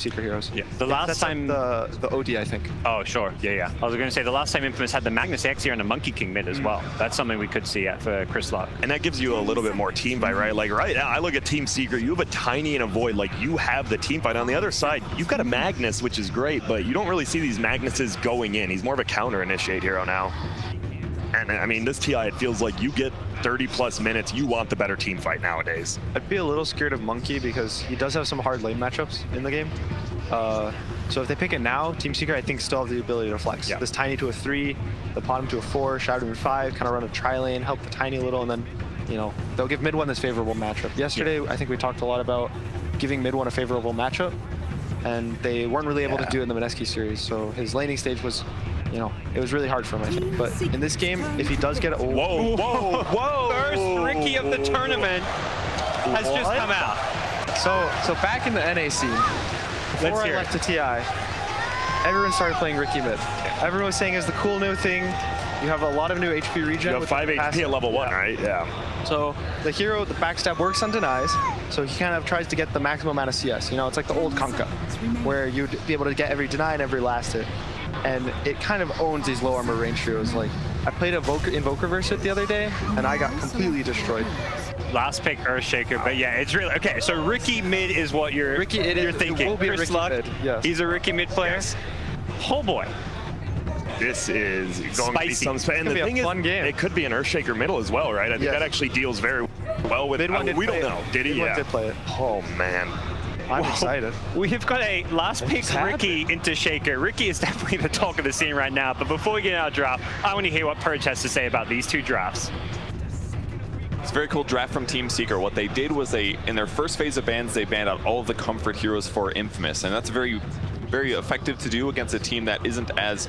Secret heroes. Yeah, the last time the OD, I think. Oh, sure. Yeah. I was going to say the last time Infamous had the Magnus X here and the Monkey King mid as well. That's something we could see for Chris Lock. And that gives you a little bit more team fight, right? Like right now, I look at Team Secret, you have a Tiny and a Void, like you have the team fight. On the other side, you've got a Magnus, which is great, but you don't really see these Magnuses going in. He's more of a counter initiate hero now. And I mean, this TI, it feels like you get 30+ minutes, you want the better team fight nowadays. I'd be a little scared of Monkey because he does have some hard lane matchups in the game. So if they pick it now, Team Secret, I think, still have the ability to flex. Yeah. This Tiny to a 3, the Bottom to a 4, Shadow to 5, kind of run a tri-lane, help the Tiny a little, and then, you know, they'll give mid one this favorable matchup. Yesterday, I think we talked a lot about giving mid one a favorable matchup, and they weren't really able to do it in the Mineski series, so his laning stage was, you know, it was really hard for him, I think. But in this game, if he does get it... Whoa! First Ricky of the tournament has just come out. So back in the NA scene, before I left to TI, everyone started playing Ricky mid. Everyone was saying it's the cool new thing. You have a lot of new HP regen. You have 5 HP at level 1, right? Yeah. So the hero, the backstab works on denies, so he kind of tries to get the maximum amount of CS. You know, it's like the old Kunkka, where you'd be able to get every deny and every last hit. And it kind of owns these low armor range heroes. Like, I played Invokerverse it the other day, and I got completely destroyed. Last pick Earthshaker, but yeah, it's really okay. So Ricky mid is what you're thinking. It will be Chris Ricky Luck, mid, yes. He's a Ricky mid player. Yes. Oh boy, this is going to be some and the thing is, it could be an Earthshaker middle as well, right? I think that actually deals very well with it. We don't know. Did he? Yeah. Did play it. Oh man. I'm excited. We've got a last pick Ricky into Shaker. Ricky is definitely the talk of the scene right now, but before we get our draft, I want to hear what Purge has to say about these two drafts. It's a very cool draft from Team Secret. What they did was in their first phase of bans, they banned out all of the comfort heroes for Infamous, and that's very effective to do against a team that isn't as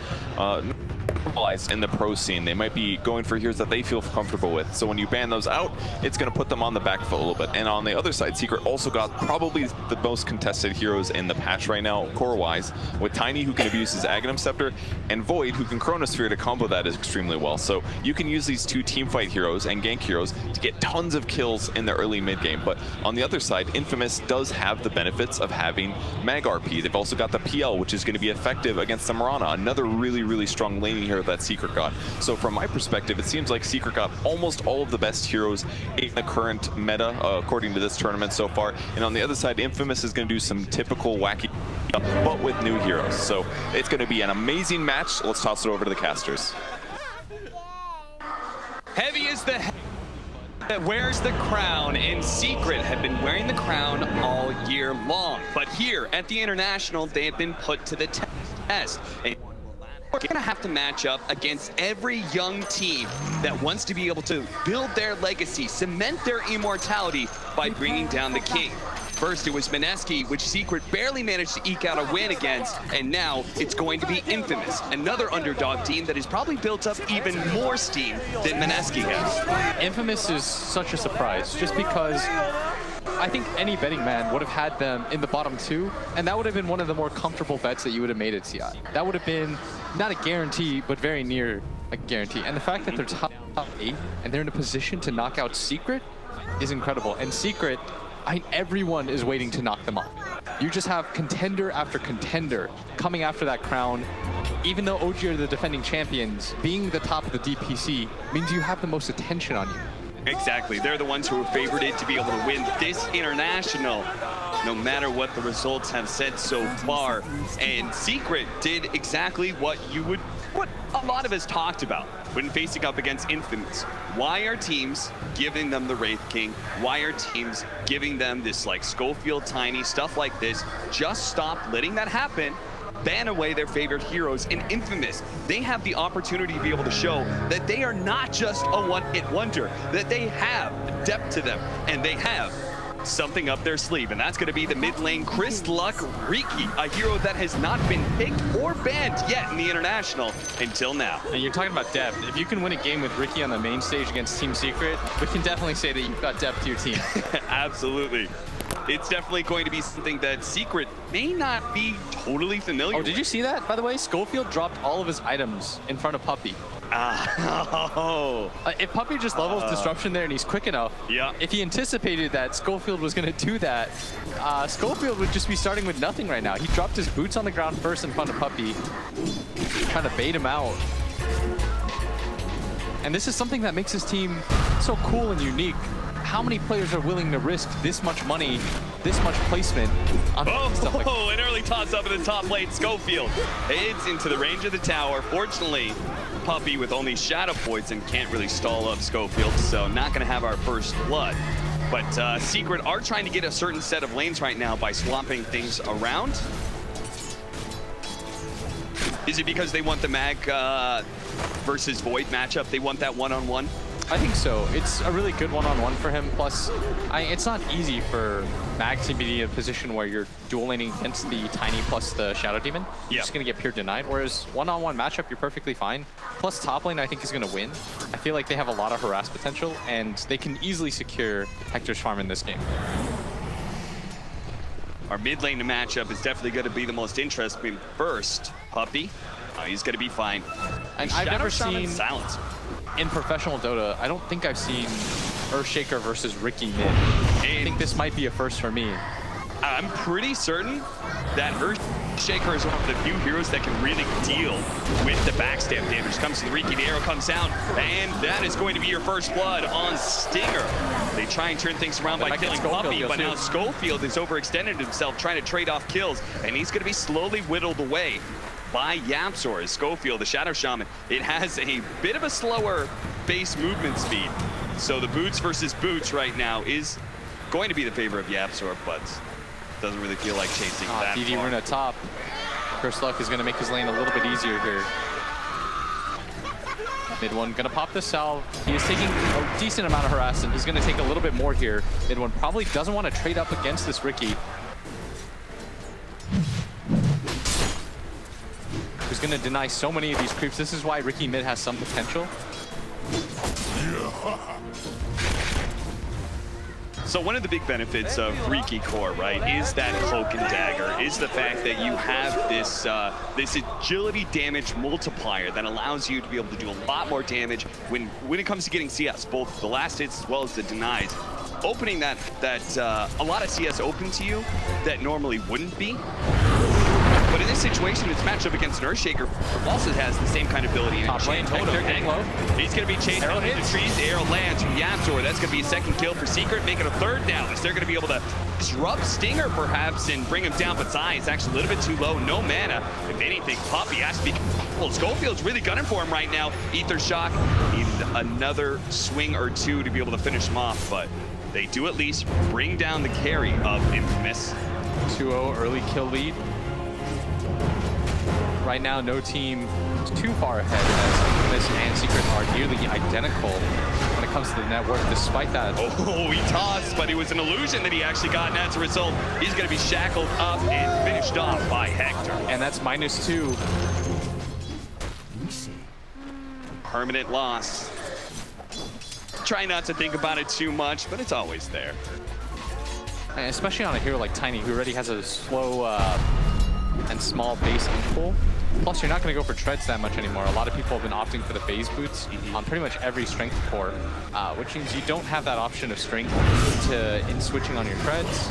normalized in the pro scene. They might be going for heroes that they feel comfortable with. So when you ban those out, it's going to put them on the back foot a little bit. And on the other side, Secret also got probably the most contested heroes in the patch right now, core-wise, with Tiny, who can abuse his Aghanim Scepter, and Void, who can Chronosphere to combo that extremely well. So you can use these two teamfight heroes and gank heroes to get tons of kills in the early mid-game. But on the other side, Infamous does have the benefits of having Mag RP. They've also got the PL, which is going to be effective against the Mirana, another really strong laning hero that Secret got. So from my perspective, it seems like Secret got almost all of the best heroes in the current meta, according to this tournament so far. And on the other side, Infamous is going to do some typical wacky, but with new heroes. So it's going to be an amazing match. Let's toss it over to the casters. Heavy is the head that wears the crown, and Secret have been wearing the crown all year long. But here at the International, they have been put to the test. We're going to have to match up against every young team that wants to be able to build their legacy, cement their immortality by bringing down the king. First, it was Mineski, which Secret barely managed to eke out a win against, and now it's going to be Infamous, another underdog team that has probably built up even more steam than Mineski has. Infamous is such a surprise, just because I think any betting man would have had them in the bottom 2, and that would have been one of the more comfortable bets that you would have made at CI. That would have been not a guarantee, but very near a guarantee. And the fact that they're top 8 and they're in a position to knock out Secret is incredible. And Secret, everyone is waiting to knock them off. You just have contender after contender coming after that crown. Even though OG are the defending champions, being the top of the DPC means you have the most attention on you. Exactly. They're the ones who are favored to be able to win this International, no matter what the results have said so far. And Secret did exactly what a lot of us talked about when facing up against Infamous. Why are teams giving them the Wraith King? Why are teams giving them this like Schofield Tiny stuff like this? Just stop letting that happen. Ban away their favorite heroes. In Infamous, they have the opportunity to be able to show that they are not just a one-hit wonder, that they have depth to them, and they have something up their sleeve, and that's going to be the mid lane Chris Luck Riki, a hero that has not been picked or banned yet in the International until now. And you're talking about depth. If you can win a game with Riki on the main stage against Team Secret, we can definitely say that you've got depth to your team. Absolutely. It's definitely going to be something that Secret may not be totally familiar with. Oh, did you see that, by the way? Schofield dropped all of his items in front of Puppy. Oh. If Puppy just levels Disruption there and he's quick enough, Yeah. if he anticipated that Schofield was going to do that, Schofield would just be starting with nothing right now. He dropped his boots on the ground first in front of Puppy, trying to bait him out. And this is something that makes his team so cool and unique. How many players are willing to risk this much money, this much placement on stuff like Oh, an early toss up in the top lane. Schofield heads into the range of the tower. Fortunately, Puppy with only Shadow Poison can't really stall up Schofield, so not going to have our first blood. But Secret are trying to get a certain set of lanes right now by swapping things around. Is it because they want the Mag versus Void matchup? They want that one-on-one? I think so. It's a really good one-on-one for him. Plus, it's not easy for Mag to be in a position where you're dual laning against the Tiny plus the Shadow Demon. You're just going to get pure denied. Whereas one-on-one matchup, you're perfectly fine. Plus, top lane, I think, is going to win. I feel like they have a lot of harass potential, and they can easily secure Hector's farm in this game. Our mid lane matchup is definitely going to be the most interesting first. Puppy, he's going to be fine. And I've never seen silence. In professional Dota, I don't think I've seen Earthshaker versus Ricky mid. I think this might be a first for me. I'm pretty certain that Earthshaker is one of the few heroes that can really deal with the backstab damage. Comes to the Riki, the arrow comes out, and that is going to be your first blood on Stinger. They try and turn things around by killing Puppy, but now Schofield has overextended himself trying to trade off kills, and he's going to be slowly whittled away by Yapzor. Schofield, the Shadow Shaman, it has a bit of a slower base movement speed. So the boots versus boots right now is going to be the favor of Yapzor, but doesn't really feel like chasing that DD far. Runa top. Curse Luck is going to make his lane a little bit easier here. Mid one going to pop the salve. He is taking a decent amount of harass, and he's going to take a little bit more here. Mid one probably doesn't want to trade up against this Ricky. Who's going to deny so many of these creeps. This is why Ricky mid has some potential. So one of the big benefits of Riki Core, right, is that Cloak and Dagger, is the fact that you have this this agility damage multiplier that allows you to be able to do a lot more damage when it comes to getting CS, both the last hits as well as the denies. Opening that a lot of CS open to you that normally wouldn't be. But in this situation, it's matched up against an Earthshaker, who also has the same kind of ability. Top lane, Hector getting low. He's going to be chasing out the trees. The arrow lands from Yapzor. That's going to be a second kill for Secret, making a third now. Is they're going to be able to disrupt Stinger, perhaps, and bring him down, but Zai is actually a little bit too low. No mana. If anything, Puppy has to be... Well, Schofield's really gunning for him right now. Ether Shock needed another swing or two to be able to finish him off, but they do at least bring down the carry of Infamous. 2-0 early kill lead. Right now, no team is too far ahead as Infamous and Secret are nearly identical when it comes to the net worth, despite that. Oh, he tossed, but it was an illusion that he actually got, and as a result, he's going to be shackled up and finished off by Hector. And that's -2. Permanent loss. Try not to think about it too much, but it's always there. And especially on a hero like Tiny, who already has a slow and small base pull. Plus, you're not going to go for treads that much anymore. A lot of people have been opting for the phase boots on pretty much every strength core, which means you don't have that option of strength in switching on your treads.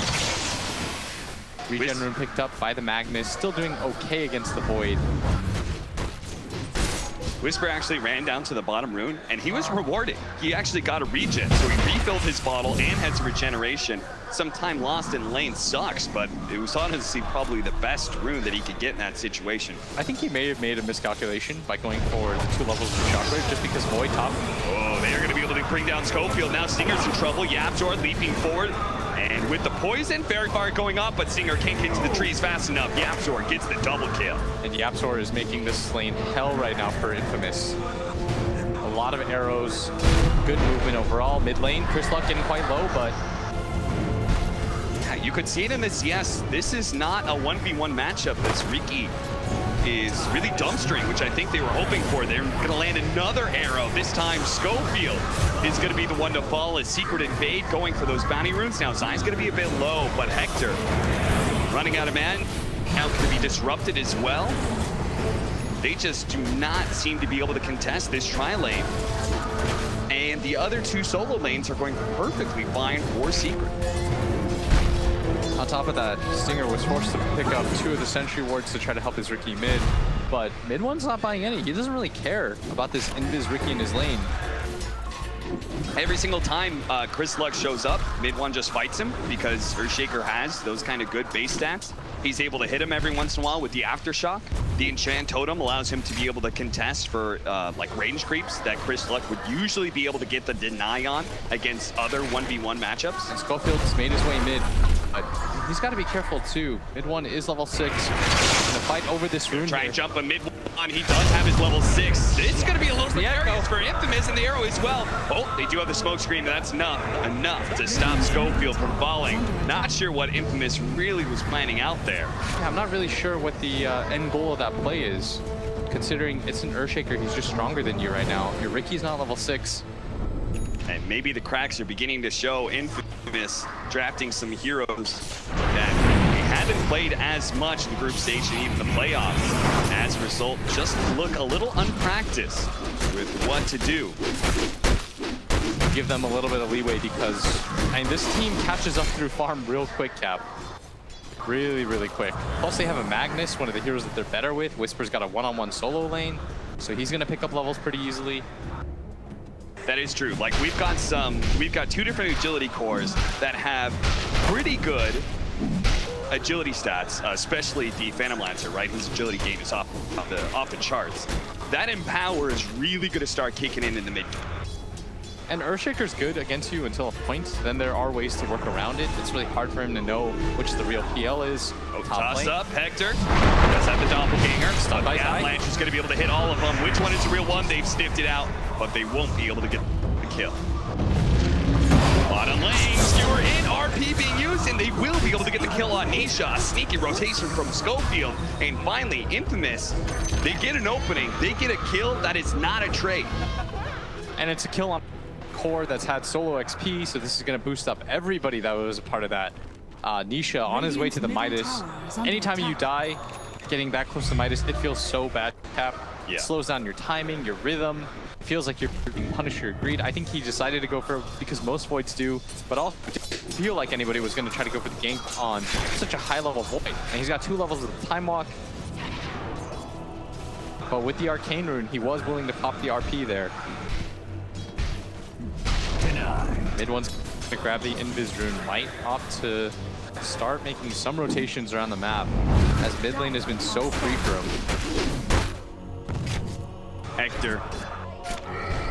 Regen rune picked up by the Magnus, still doing okay against the Void. Whisper actually ran down to the bottom rune, and he was rewarded. He actually got a regen, so he refilled his bottle and had some regeneration. Some time lost in lane sucks, but it was honestly probably the best rune that he could get in that situation. I think he may have made a miscalculation by going for the 2 levels of Shockwave just because Void top. Oh, they are going to be able to bring down Schofield. Now Stinger's in trouble. Yapzor leaping forward. And with the poison, Fairy Fire going up, but Stinger can't get to the trees fast enough. Yapzor gets the double kill. And Yapzor is making this lane hell right now for Infamous. A lot of arrows, good movement overall. Mid lane, Chris Luck getting quite low, but... Yeah, you could see it in this, yes. This is not a 1v1 matchup. This Riki is really dumbstering, which I think they were hoping for. They're going to land another arrow. This time, Schofield is going to be the one to fall as Secret Invade going for those bounty runes. Now, Zai's going to be a bit low, but Hector running out of mana. Now going to be disrupted as well. They just do not seem to be able to contest this tri-lane. And the other two solo lanes are going perfectly fine for Secret. On top of that, Stinger was forced to pick up 2 of the sentry wards to try to help his Riki mid, but mid one's not buying any. He doesn't really care about this invis Riki in his lane. Every single time Chris Luck shows up, mid one just fights him because Earthshaker has those kind of good base stats. He's able to hit him every once in a while with the Aftershock. The Enchant Totem allows him to be able to contest for like range creeps that Chris Luck would usually be able to get the deny on against other 1v1 matchups. And Schofield's made his way mid, but he's got to be careful too. Mid one is level 6. He's gonna fight over this rune. Try and jump a mid one. He does have his level 6. It's going to be a little precarious for Infamous and the arrow as well. Oh, they do have the smoke screen. That's enough to stop Schofield from falling. Not sure what Infamous really was planning out there. Yeah, I'm not really sure what the end goal of that play is, considering it's an Earthshaker. He's just stronger than you right now. Your Riki's not level 6. And maybe the cracks are beginning to show. Infamous drafting some heroes that haven't played as much in the group stage and even the playoffs. As a result, just look a little unpracticed with what to do. Give them a little bit of leeway because, I mean, this team catches up through farm real quick, Cap. Really, really quick. Plus, they have a Magnus, one of the heroes that they're better with. Whisper's got a one-on-one solo lane, so he's going to pick up levels pretty easily. That is true. Like, we've got 2 different agility cores that have pretty good agility stats, especially the Phantom Lancer, right? His agility gain is off the charts. That Empower is really going to start kicking in the mid. And Earthshaker's good against you until a point. Then there are ways to work around it. It's really hard for him to know which the real PL is. Toss up, Hector. Does have the Doppelganger. Stun by Avalanche is going to be able to hit all of them. Which one is the real one? They've sniffed it out, but they won't be able to get the kill. Bottom lane, Skewer in, RP being used, and they will be able to get the kill on Nisha. A sneaky rotation from Schofield. And finally, Infamous, they get an opening. They get a kill. That is not a trade. And it's a kill on core that's had solo XP, so this is going to boost up everybody that was a part of that. Nisha on his way to the Midas. Anytime you die, getting that close to Midas, it feels so bad, Cap. Yeah. It slows down your timing, your rhythm. It feels like you're being punished for your greed. I think he decided to go for it because most Voids do, but also didn't feel like anybody was going to try to go for the gank on such a high-level Void. And he's got 2 levels of the Time Walk. But with the Arcane Rune, he was willing to pop the RP there. Mid one's gonna grab the Invis Rune right off to start making some rotations around the map, as mid lane has been so free for him. Hector.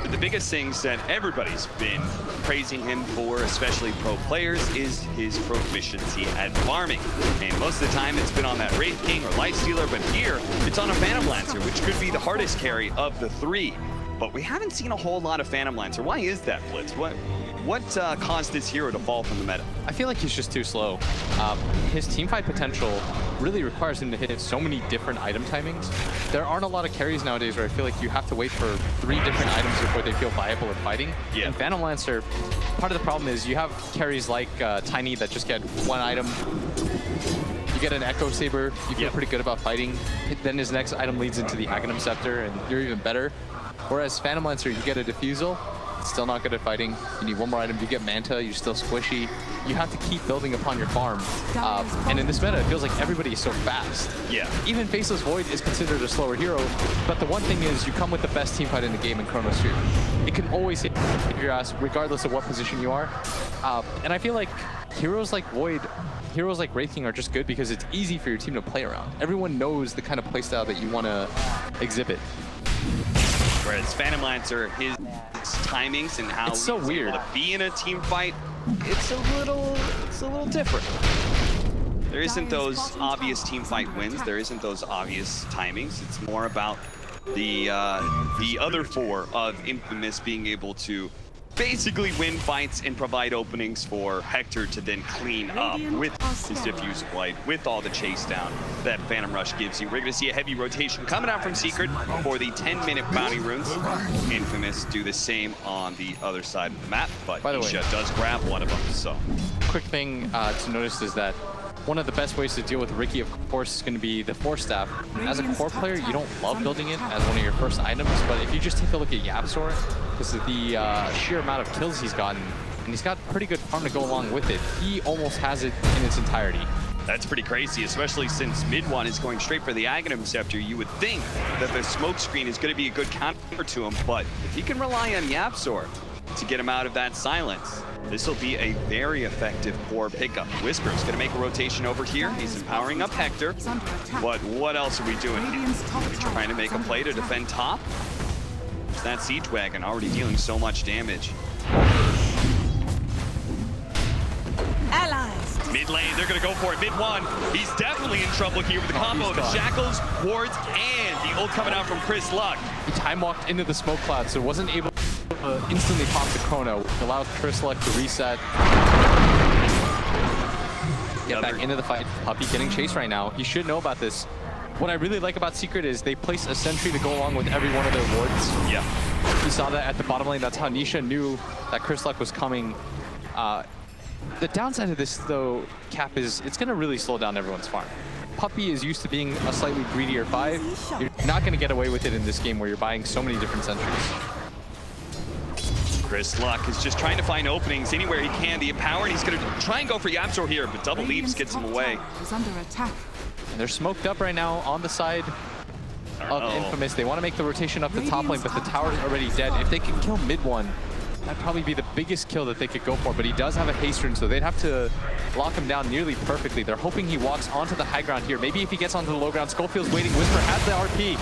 The biggest things that everybody's been praising him for, especially pro players, is his proficiency at farming. And most of the time it's been on that Wraith King or Lifestealer, but here it's on a Phantom Lancer, which could be the hardest carry of the 3. But we haven't seen a whole lot of Phantom Lancer. Why is that, Blitz? What caused this hero to fall from the meta? I feel like he's just too slow. His teamfight potential really requires him to hit so many different item timings. There aren't a lot of carries nowadays where I feel like you have to wait for 3 different items before they feel viable in fighting. Yeah. And Phantom Lancer, part of the problem is you have carries like Tiny that just get 1 item. You get an Echo Saber, you feel pretty good about fighting. Then his next item leads into the Aghanim Scepter, and you're even better. Whereas Phantom Lancer, you get a Diffusal, still not good at fighting. You need 1 more item. You get Manta, you're still squishy. You have to keep building upon your farm. And in this meta, it feels like everybody is so fast. Yeah. Even Faceless Void is considered a slower hero, but the one thing is you come with the best teamfight in the game in Chrono Trigger. It can always hit your ass, regardless of what position you are. And I feel like heroes like Void, heroes like Wraith King are just good because it's easy for your team to play around. Everyone knows the kind of playstyle that you want to exhibit. Whereas Phantom Lancer, his timings and how it's so he's weird able to be in a team fight, it's a little different. There isn't those obvious team fight wins. There isn't those obvious timings. It's more about the other 4 of Infamous being able to basically win fights and provide openings for Hector to then clean up with his diffuse flight, with all the chase down that Phantom Rush gives you. We're going to see a heavy rotation coming out from Secret for the 10-minute bounty runes. Infamous do the same on the other side of the map, but Nisha does grab one of them. So, quick thing to notice is that one of the best ways to deal with Ricky, of course, is going to be the Force Staff. As a core player, you don't love building it as one of your first items, but if you just take a look at YapzOr, because of the sheer amount of kills he's gotten, and he's got pretty good farm to go along with it, he almost has it in its entirety. That's pretty crazy, especially since mid one is going straight for the Aghanim Scepter. You would think that the smoke screen is going to be a good counter to him, but if he can rely on YapzOr to get him out of that silence, this will be a very effective core pickup. Whisper's going to make a rotation over here. He's empowering up Hector, but what else are we doing here? Are we trying to make a play to defend top? That Siege Wagon already dealing so much damage. Mid lane, they're going to go for it. Mid one, he's definitely in trouble here with the combo of the shackles, wards, and the ult coming out from Chris Luck. He time walked into the smoke cloud, so wasn't able to instantly pop the chrono, which allows Chris Luck to reset. Get back into the fight. Puppey getting chased right now. He should know about this. What I really like about Secret is they place a sentry to go along with every one of their wards. Yeah. We saw that at the bottom lane. That's how Nisha knew that Chris Luck was coming. The downside of this, though, Cap, is it's going to really slow down everyone's farm. Puppey is used to being a slightly greedier buy. You're not going to get away with it in this game where you're buying so many different sentries. Chris Luck is just trying to find openings anywhere he can. The empower, and he's going to try and go for YapzOr here, but double leaps gets him away. And they're smoked up right now on the side of Infamous. They want to make the rotation up the top lane, but the tower's already dead. If they can kill mid one, that'd probably be the biggest kill that they could go for, but he does have a haste rune, so they'd have to lock him down nearly perfectly. They're hoping he walks onto the high ground here. Maybe if he gets onto the low ground, Schofield's waiting. Whisper has the RP.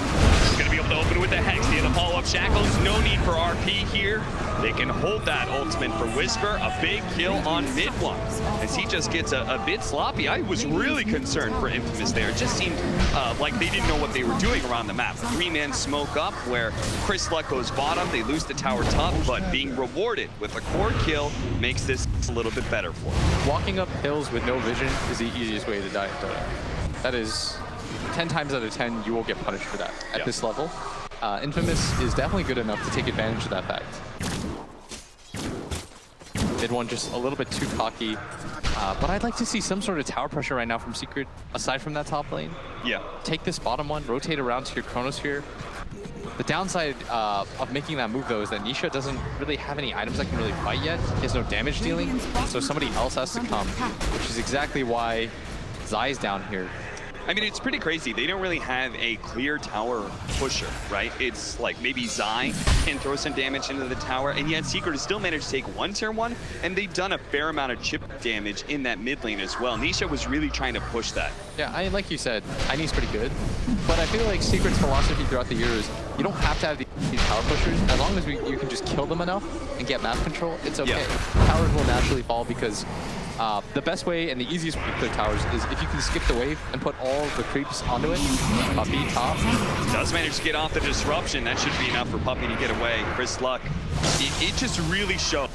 He's going to be able to open with the Hex. He had the follow-up shackles. No need for RP here. They can hold that ultimate for Whisper. A big kill on mid one as he just gets a bit sloppy. I was really concerned for Infamous there. It just seemed like they didn't know what they were doing around the map. Three-man smoke up where Chris Luck goes bottom. They lose the tower top, but being rewarded with a core kill makes this a little bit better for him. Walking up hills with no vision is the easiest way to die in DotA. That is 10 times out of 10, you will get punished for that at this level. Infamous is definitely good enough to take advantage of that fact. Mid one just a little bit too cocky, but I'd like to see some sort of tower pressure right now from Secret, aside from that top lane. Yeah. Take this bottom one, rotate around to your Chronosphere. The downside of making that move, though, is that Nisha doesn't really have any items that can really fight yet. He has no damage dealing, so somebody else has to come, which is exactly why Zai's down here. I mean, it's pretty crazy. They don't really have a clear tower pusher, right? It's like maybe Zai can throw some damage into the tower, and yet Secret has still managed to take one tier one, and they've done a fair amount of chip damage in that mid lane as well. Nisha was really trying to push that. Yeah, like you said, Tiny's pretty good, but I feel like Secret's philosophy throughout the years, you don't have to have these tower pushers. As long as you can just kill them enough and get map control, it's okay. Yeah. Towers will naturally fall because the best way and the easiest way to clear towers is if you can skip the wave and put all the creeps onto it. Puppey top. Does manage to get off the disruption. That should be enough for Puppey to get away. Chris Luck. It just really shows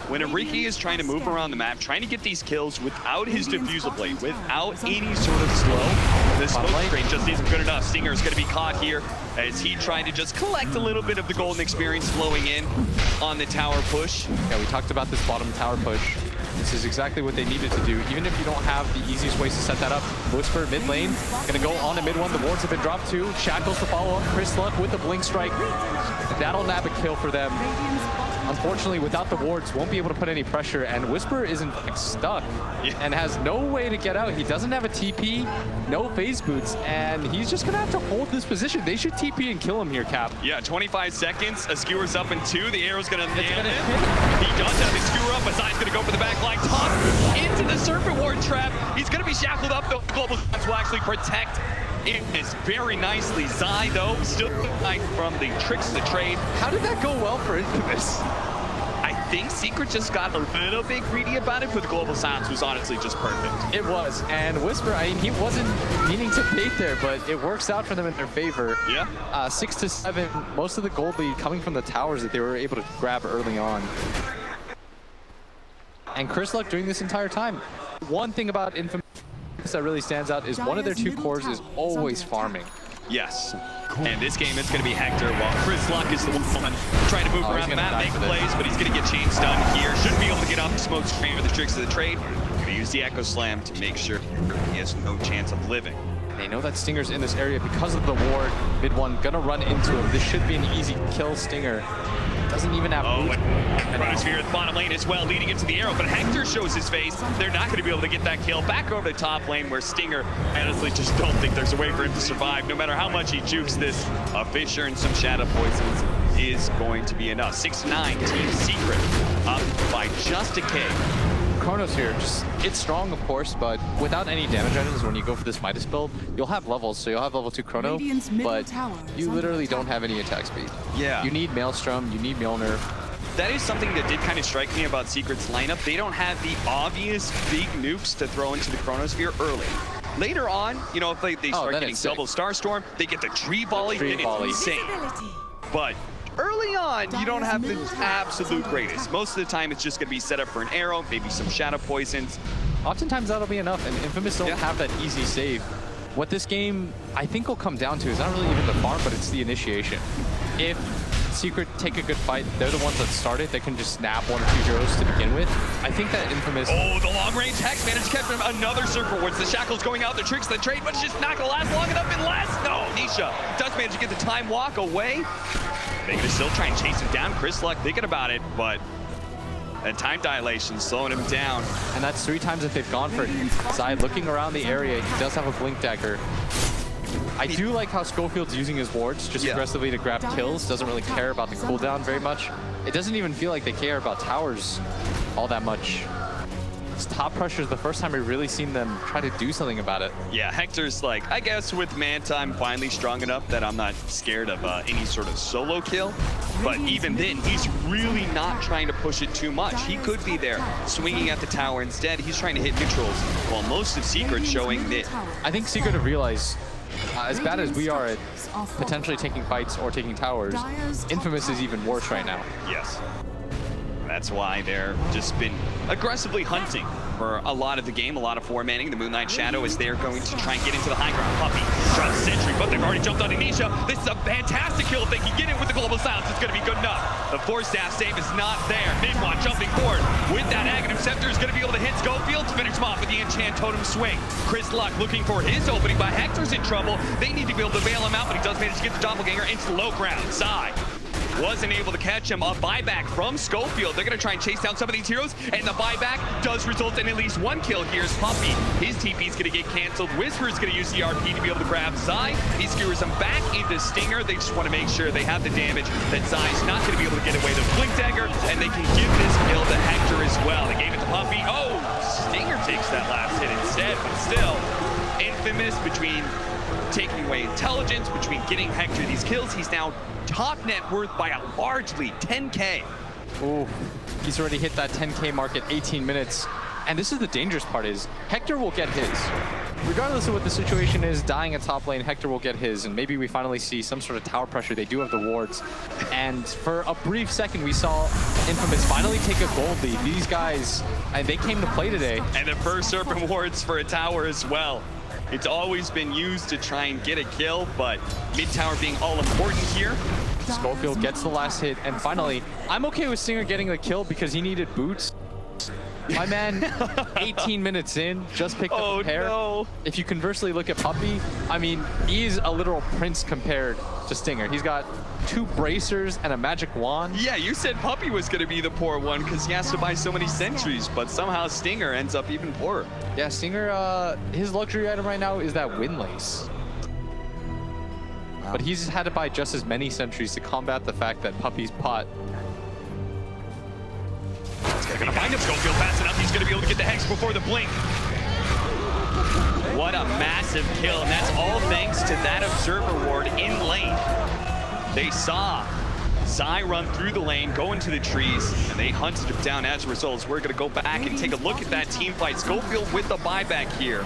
when Enrique is trying to move around the map, trying to get these kills without his diffusal blade, without any sort of slow. The smoke screen just isn't good enough. Stinger is going to be caught here as he tried to just collect a little bit of the golden experience flowing in on the tower push. Yeah, we talked about this bottom tower push. This is exactly what they needed to do. Even if you don't have the easiest ways to set that up. Whisper mid lane, gonna go on to mid one. The wards have been dropped too. Shackles to follow up. Chris Luck with the blink strike. That'll nab a kill for them. Unfortunately, without the wards, won't be able to put any pressure, and Whisper is in fact stuck and has no way to get out. He doesn't have a TP, no phase boots, and he's just gonna have to hold this position. They should TP and kill him here, Cap. Yeah, 25 seconds. A skewer's up in 2. The arrow's gonna nail him. He does have the skewer up, but Zai's gonna go for the back line. Top into the Serpent Ward trap. He's gonna be shackled up, though. Global Sense will actually protect it is very nicely. Zai, though, still from the tricks of the trade. How did that go well for Infamous? I think Secret just got a little bit greedy about it, but the Global Silence was honestly just perfect. It was, and Whisper, I mean, he wasn't meaning to bait there, but it works out for them in their favor. Yeah. 6 to 7, most of the gold lead coming from the towers that they were able to grab early on. And Chris Luck doing this entire time. One thing about Infamous that really stands out is one of their 2 cores is always farming. Yes. And this game, it's going to be Hector, while Chris Luck is the one trying to move around the map, make plays, but he's going to get chain stunned here. Shouldn't be able to get off the smoke screen with the tricks of the trade. use the Echo Slam to make sure he has no chance of living. They know that Stinger's in this area because of the ward. Mid one gonna run into him. This should be an easy kill. Stinger doesn't even have boots. And Chronosphere at the bottom lane as well, leading into the arrow, but Hector shows his face. They're not going to be able to get that kill. Back over the top lane where Stinger, honestly, just don't think there's a way for him to survive. No matter how much he jukes this, a Fissure and some Shadow Poisons is going to be enough. 6-9, Team Secret, up by just a K. Chronos here, it's strong of course, but without any damage items, when you go for this Midas build, you'll have levels, so you'll have level 2 Chrono, but you literally don't have any attack speed. Yeah. You need Maelstrom, you need Mjolnir. That is something that did kind of strike me about Secret's lineup. They don't have the obvious big nukes to throw into the Chronosphere early. Later on, you know, if they start getting double Starstorm, they get the tree volley, then it's insane. But early on, you don't have the absolute greatest. Most of the time, it's just going to be set up for an arrow, maybe some Shadow Poisons. Oftentimes, that'll be enough, and Infamous don't have that easy save. What this game, I think, will come down to is not really even the farm, but it's the initiation. If Secret take a good fight, they're the ones that started, they can just snap 1 or 2 heroes to begin with. I think that Infamous... Oh, the long-range Hex managed to catch him another Surfer Wards. The Shackle's going out, the tricks, the trade, but it's just not going to last long enough unless... No, Nisha does manage to get the time walk away. They're going to still try and chase him down. Chris Luck thinking about it, but that time dilation slowing him down. And that's 3 times that they've gone for it. Zai looking around the area, he does have a Blink Dagger. I do like how Schofield's using his wards just aggressively to grab kills. Doesn't really care about the cooldown very much. It doesn't even feel like they care about towers all that much. This top pressure is the first time we've really seen them try to do something about it. Yeah, Hector's like, I guess with Manta, I'm finally strong enough that I'm not scared of any sort of solo kill. But even then, he's really not trying to push it too much. He could be there swinging at the tower. Instead, he's trying to hit neutrals, while most of Secret showing mid. I think Secret have realized, as bad as we are at potentially taking fights or taking towers, Infamous is even worse right now. Yes. That's why they're just been aggressively hunting for a lot of the game, a lot of four-manning. The Moonlight Shadow is there going to try and get into the high ground. Puppey tries Sentry, but they've already jumped on Anisha. This is a fantastic kill. If they can get it with the Global Silence, it's going to be good enough. The Force-Staff save is not there. Midwan jumping forward with that Aghanim Scepter is going to be able to hit Schofield to finish him off with the Enchant Totem swing. Chris Luck looking for his opening, but Hector's in trouble. They need to be able to bail him out, but he does manage to get the Doppelganger into the low ground. Zai wasn't able to catch him. A buyback from Schofield. They're going to try and chase down some of these heroes, and the buyback does result in at least 1 kill. Here's Puppey. His TP is going to get canceled. Whisper's going to use the RP to be able to grab Zai. He skewers him back into Stinger. They just want to make sure they have the damage, that Zai's not going to be able to get away with Blink Dagger, and they can give this kill to Hector as well. They gave it to Puppey. Oh, Stinger takes that last hit instead, but still, Infamous between taking away intelligence, between getting Hector these kills, he's now top net worth by a large lead, 10K. Ooh, he's already hit that 10K mark at 18 minutes. And this is the dangerous part is, Hector will get his. Regardless of what the situation is, dying at top lane, Hector will get his. And maybe we finally see some sort of tower pressure. They do have the wards. And for a brief second, we saw Infamous finally take a gold lead. These guys, and they came to play today. And the first Serpent wards for a tower as well. It's always been used to try and get a kill, but mid-tower being all important here. Schofield gets the last hit, and finally, I'm okay with Stinger getting the kill because he needed boots. My man, 18 minutes in, just picked up a pair. No. If you conversely look at Puppey, I mean, he's a literal prince compared to Stinger. He's got 2 bracers and a magic wand. Yeah, you said Puppey was going to be the poor one because he has to buy so many sentries, but somehow Stinger ends up even poorer. Yeah, Stinger, his luxury item right now is that Windlace. Wow. But he's had to buy just as many sentries to combat the fact that Puppey's pot. They're going to find him. Schofield fast enough. He's going to be able to get the Hex before the blink. What a massive kill, and that's all thanks to that Observer Ward in lane. They saw Zai run through the lane, go into the trees, and they hunted him down as a result. We're going to go back and take a look at that team fight. Schofield with the buyback here.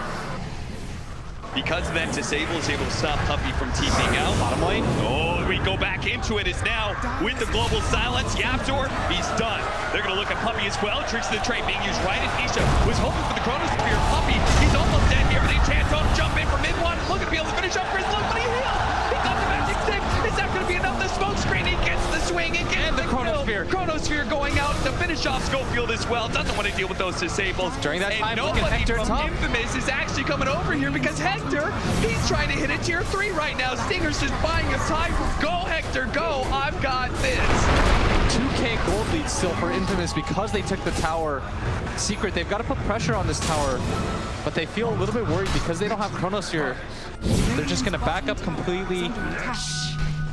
Because of that, Disable is able to stop Puppey from TPing out. Bottom lane. Oh, we go back into it. It's now with the Global Silence. Yaptor, he's done. They're going to look at Puppey as well. Tricks of the trade being used right as Nisha was hoping for the Chronosphere. Puppey, he's almost dead here, but they chance on jump in from mid-one. Look at be able to finish up Chris Luck, but he healed. He got the magic stick. Is that going to be enough? The smoke screen, he gets the swing again. And the Chronosphere. Chronosphere going out to finish finish off Schofield as well. Doesn't want to deal with those disables. During that time, and look at nobody Hector from top. Infamous is actually coming over here because Hector, he's trying to hit a tier 3 right now. Stinger's just buying him time. Go, Hector, go. I've got this. 2K gold lead still for Infamous because they took the tower. Secret, they've got to put pressure on this tower, but they feel a little bit worried because they don't have Chronosphere. They're just going to back up completely,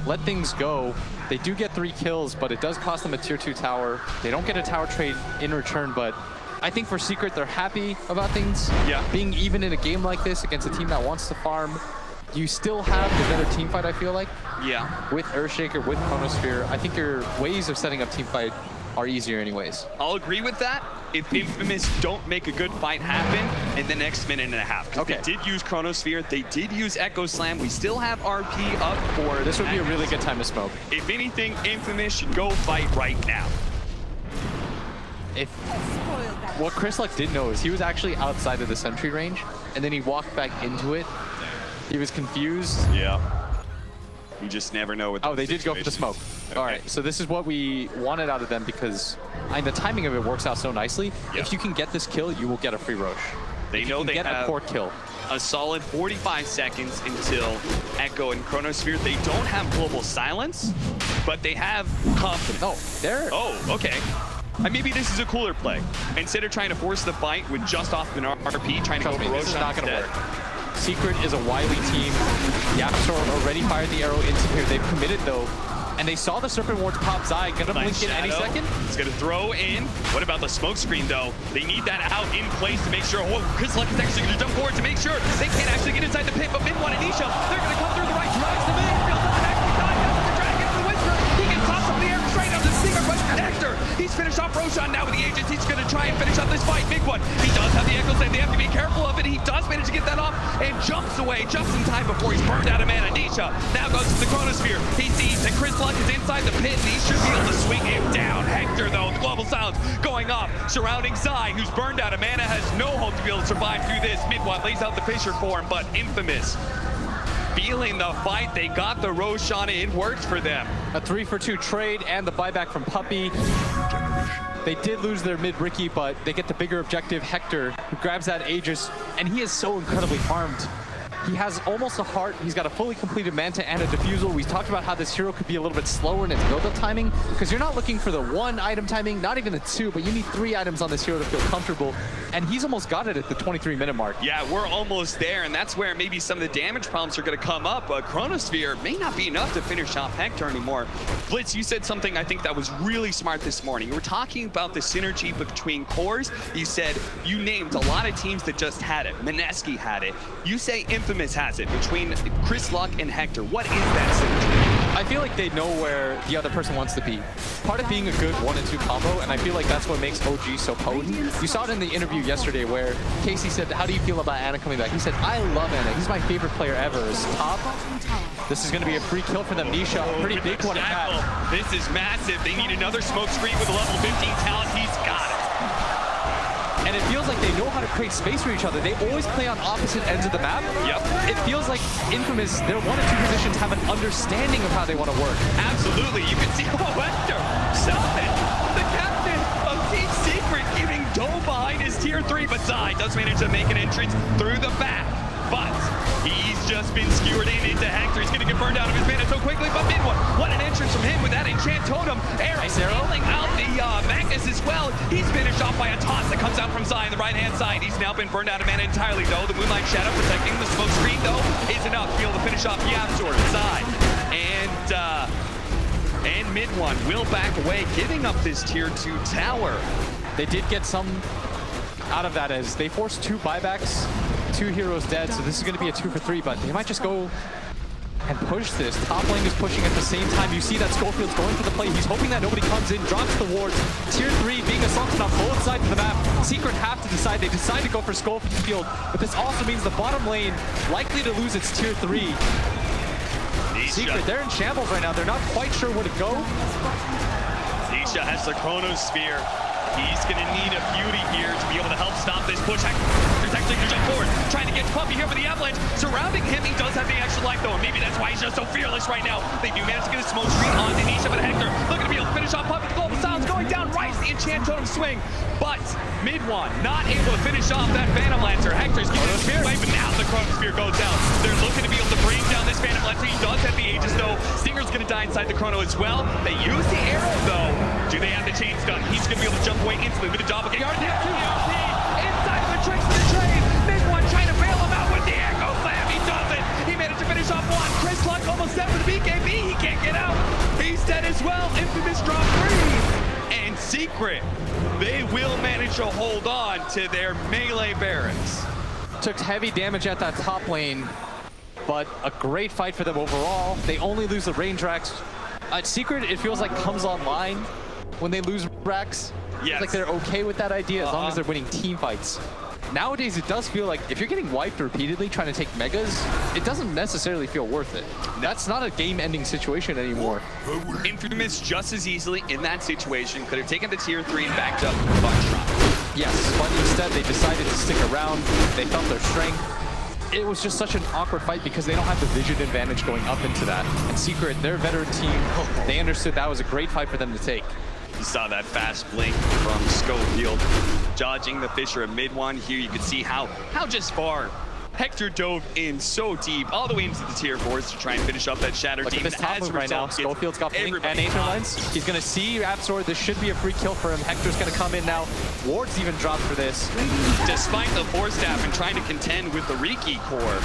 let things go. They do get 3 kills, but it does cost them a tier 2 tower. They don't get a tower trade in return, but I think for Secret, they're happy about things. Yeah. Being even in a game like this against a team that wants to farm, you still have the better team fight, I feel like. Yeah. With Earthshaker, with Chronosphere, I think your ways of setting up team fight are easier anyways. I'll agree with that if Infamous don't make a good fight happen in the next minute and a half. Because Okay. they did use Chronosphere, they did use Echo Slam. We still have RP up for This would be a really good time to smoke. If anything, Infamous should go fight right now. If what Chris Luck did know is he was actually outside of the sentry range, and then he walked back into it. He was confused. Yeah. You just never know what. Oh, they did go for the smoke. Okay. All right, so this is what we wanted out of them because the timing of it works out so nicely. Yep. If you can get this kill, you will get a free Roche. They If know you can they get have a core kill. a solid 45 seconds until Echo and Chronosphere. They don't have Global Silence, but they have confidence. Oh, there. Oh, okay. Maybe this is a cooler play. Instead of trying to force the fight with just off an RP, trying to Trust go me, for this is Roshan not going to instead. work. Secret is a wily team. Yapsor already fired the arrow into here. They've committed though, and they saw the Serpent Ward pop Zai. Gonna Nice blink in any shadow. second. It's gonna throw in. What about the smoke screen though? They need that out in place to make sure. Oh, Chris Luck is actually gonna jump forward to make sure they can't actually get inside the pit. But Min1 and Nisha, they're gonna come through the right tracks. The man feels not actually dying down to the dragon. The Whisper, he gets tossed up in the air straight up to Stinger, but Hector, he's finished off Roshan now with the agents. He's gonna try and finish up this fight. Big1, he does have the Echo Slam. They have to be careful of it. He does manage to get that off and jumps away just in time before he's burned out of mana. Nisha now goes to the Chronosphere. He sees that Chris Luck is inside the pit, and he should be able to swing him down. Hector, though, the Global Silence going off, surrounding Zai, who's burned out of mana, has no hope to be able to survive through this. Mid-1 lays out the Fisher for him, but Infamous feeling the fight. They got the Roshan. It worked for them. A 3-for-2 trade and the buyback from Puppey. They did lose their mid Ricky, but they get the bigger objective, Hector, who grabs that Aegis, and he is so incredibly farmed. He has almost a heart. He's got a fully completed Manta and a Diffusal. We talked about how this hero could be a little bit slower in its build-up timing, because you're not looking for the 1 item timing, not even the 2, but you need 3 items on this hero to feel comfortable, and he's almost got it at the 23-minute mark. Yeah, we're almost there, and that's where maybe some of the damage problems are going to come up. Chronosphere may not be enough to finish off Hector anymore. Blitz, you said something I think that was really smart this morning. You were talking about the synergy between cores. You said you named a lot of teams that just had it. Mineski had it. You say Infamous has it between Chris Luck and Hector. What is that synergy? I feel like they know where the other person wants to be. Part of being a good 1 and 2 combo, and I feel like that's what makes OG so potent. You saw it in the interview yesterday where Casey said, how do you feel about Ana coming back? He said, I love Ana. He's my favorite player ever. Is top. This is going to be a free kill for them. Nisha, a pretty big one at that. This is massive. They need another smoke screen with a level 15 talent. He's got it. And it feels like they know how to create space for each other. They always play on opposite ends of the map. Yep. It feels like Infamous, their 1 and 2 positions have an understanding of how they want to work. Absolutely. You can see Hector, Selman, the captain of Team Secret, giving Dome behind his tier 3, but Zai does manage to make an entrance through the back. But he's just been skewered into Hector. He's going to get burned out of his mana so quickly, but Min1, what an entrance from him with that enchant totem. Arrow stealing out the Magnus as well. He's finished off by a toss that comes out from Zai on the right-hand side. He's now been burned out of mana entirely, though. The Moonlight Shadow protecting the smoke screen, though, is enough to be able to finish off Yapsor, Zai, and Mid-1 will back away, giving up this tier 2 tower. They did get some out of that as they forced 2 buybacks, 2 heroes dead, so this is going to be a 2 for 3, but they might just go and push this. Top lane is pushing at the same time. You see that Schofield's going for the play. He's hoping that nobody comes in, drops the wards. Tier 3 being assaulted on both sides of the map. Secret have to decide. They decide to go for Schofield, but this also means the bottom lane likely to lose its tier 3. Secret, they're in shambles right now. They're not quite sure where to go. Nisha has the Chronosphere. He's going to need a beauty here to be able to help stop this push. Hector's actually going to jump forward, trying to get Puppey here for the avalanche. Surrounding him, he does have the extra life though, and maybe that's why he's just so fearless right now. They do manage to get a smoke screen on Denisha, but Hector looking to be able to finish off Puppet. The global sounds going down, Rice the enchant totem swing, but Mid1 not able to finish off that Phantom Lancer. Hector's keeping his spear away, but now the Chronosphere goes down. They're looking to be able to bring down this Phantom Lancer. He does have the Aegis though. Stinger's gonna die inside the Chrono as well. They use the arrow though. Do they have the chain stun? He's gonna be able to jump away instantly with the doppelganger. Inside of the tricks of the train. Mid1 trying to bail him out with the Echo Slam. He does it. He managed to finish off one. Chris Luck almost dead for the BKB. He can't get out. He's dead as well. Infamous drop 3. And Secret, they will manage to hold on to their melee barracks. Took heavy damage at that top lane, but a great fight for them overall. They only lose the range racks. Secret, it feels like, comes online when they lose racks. Yes. It's like they're okay with that idea as long as they're winning team fights. Nowadays, it does feel like if you're getting wiped repeatedly trying to take megas, it doesn't necessarily feel worth it. That's not a game-ending situation anymore. Infamous just as easily in that situation could have taken the tier 3 and backed up with Buckshot. Yes, but instead they decided to stick around. They felt their strength. It was just such an awkward fight because they don't have the vision advantage going up into that. And Secret, their veteran team, they understood that was a great fight for them to take. You saw that fast blink from Schofield, dodging the Fisher at Mid1. Here you could see how just far Hector dove in so deep, all the way into the tier 4s to try and finish up that Shatter Look team. at this top move right now. Schofield's got blink and Aether Lens. He's going to see Absol. This should be a free kill for him. Hector's going to come in now. Ward's even dropped for this. Despite the Force Staff and trying to contend with the Riki core,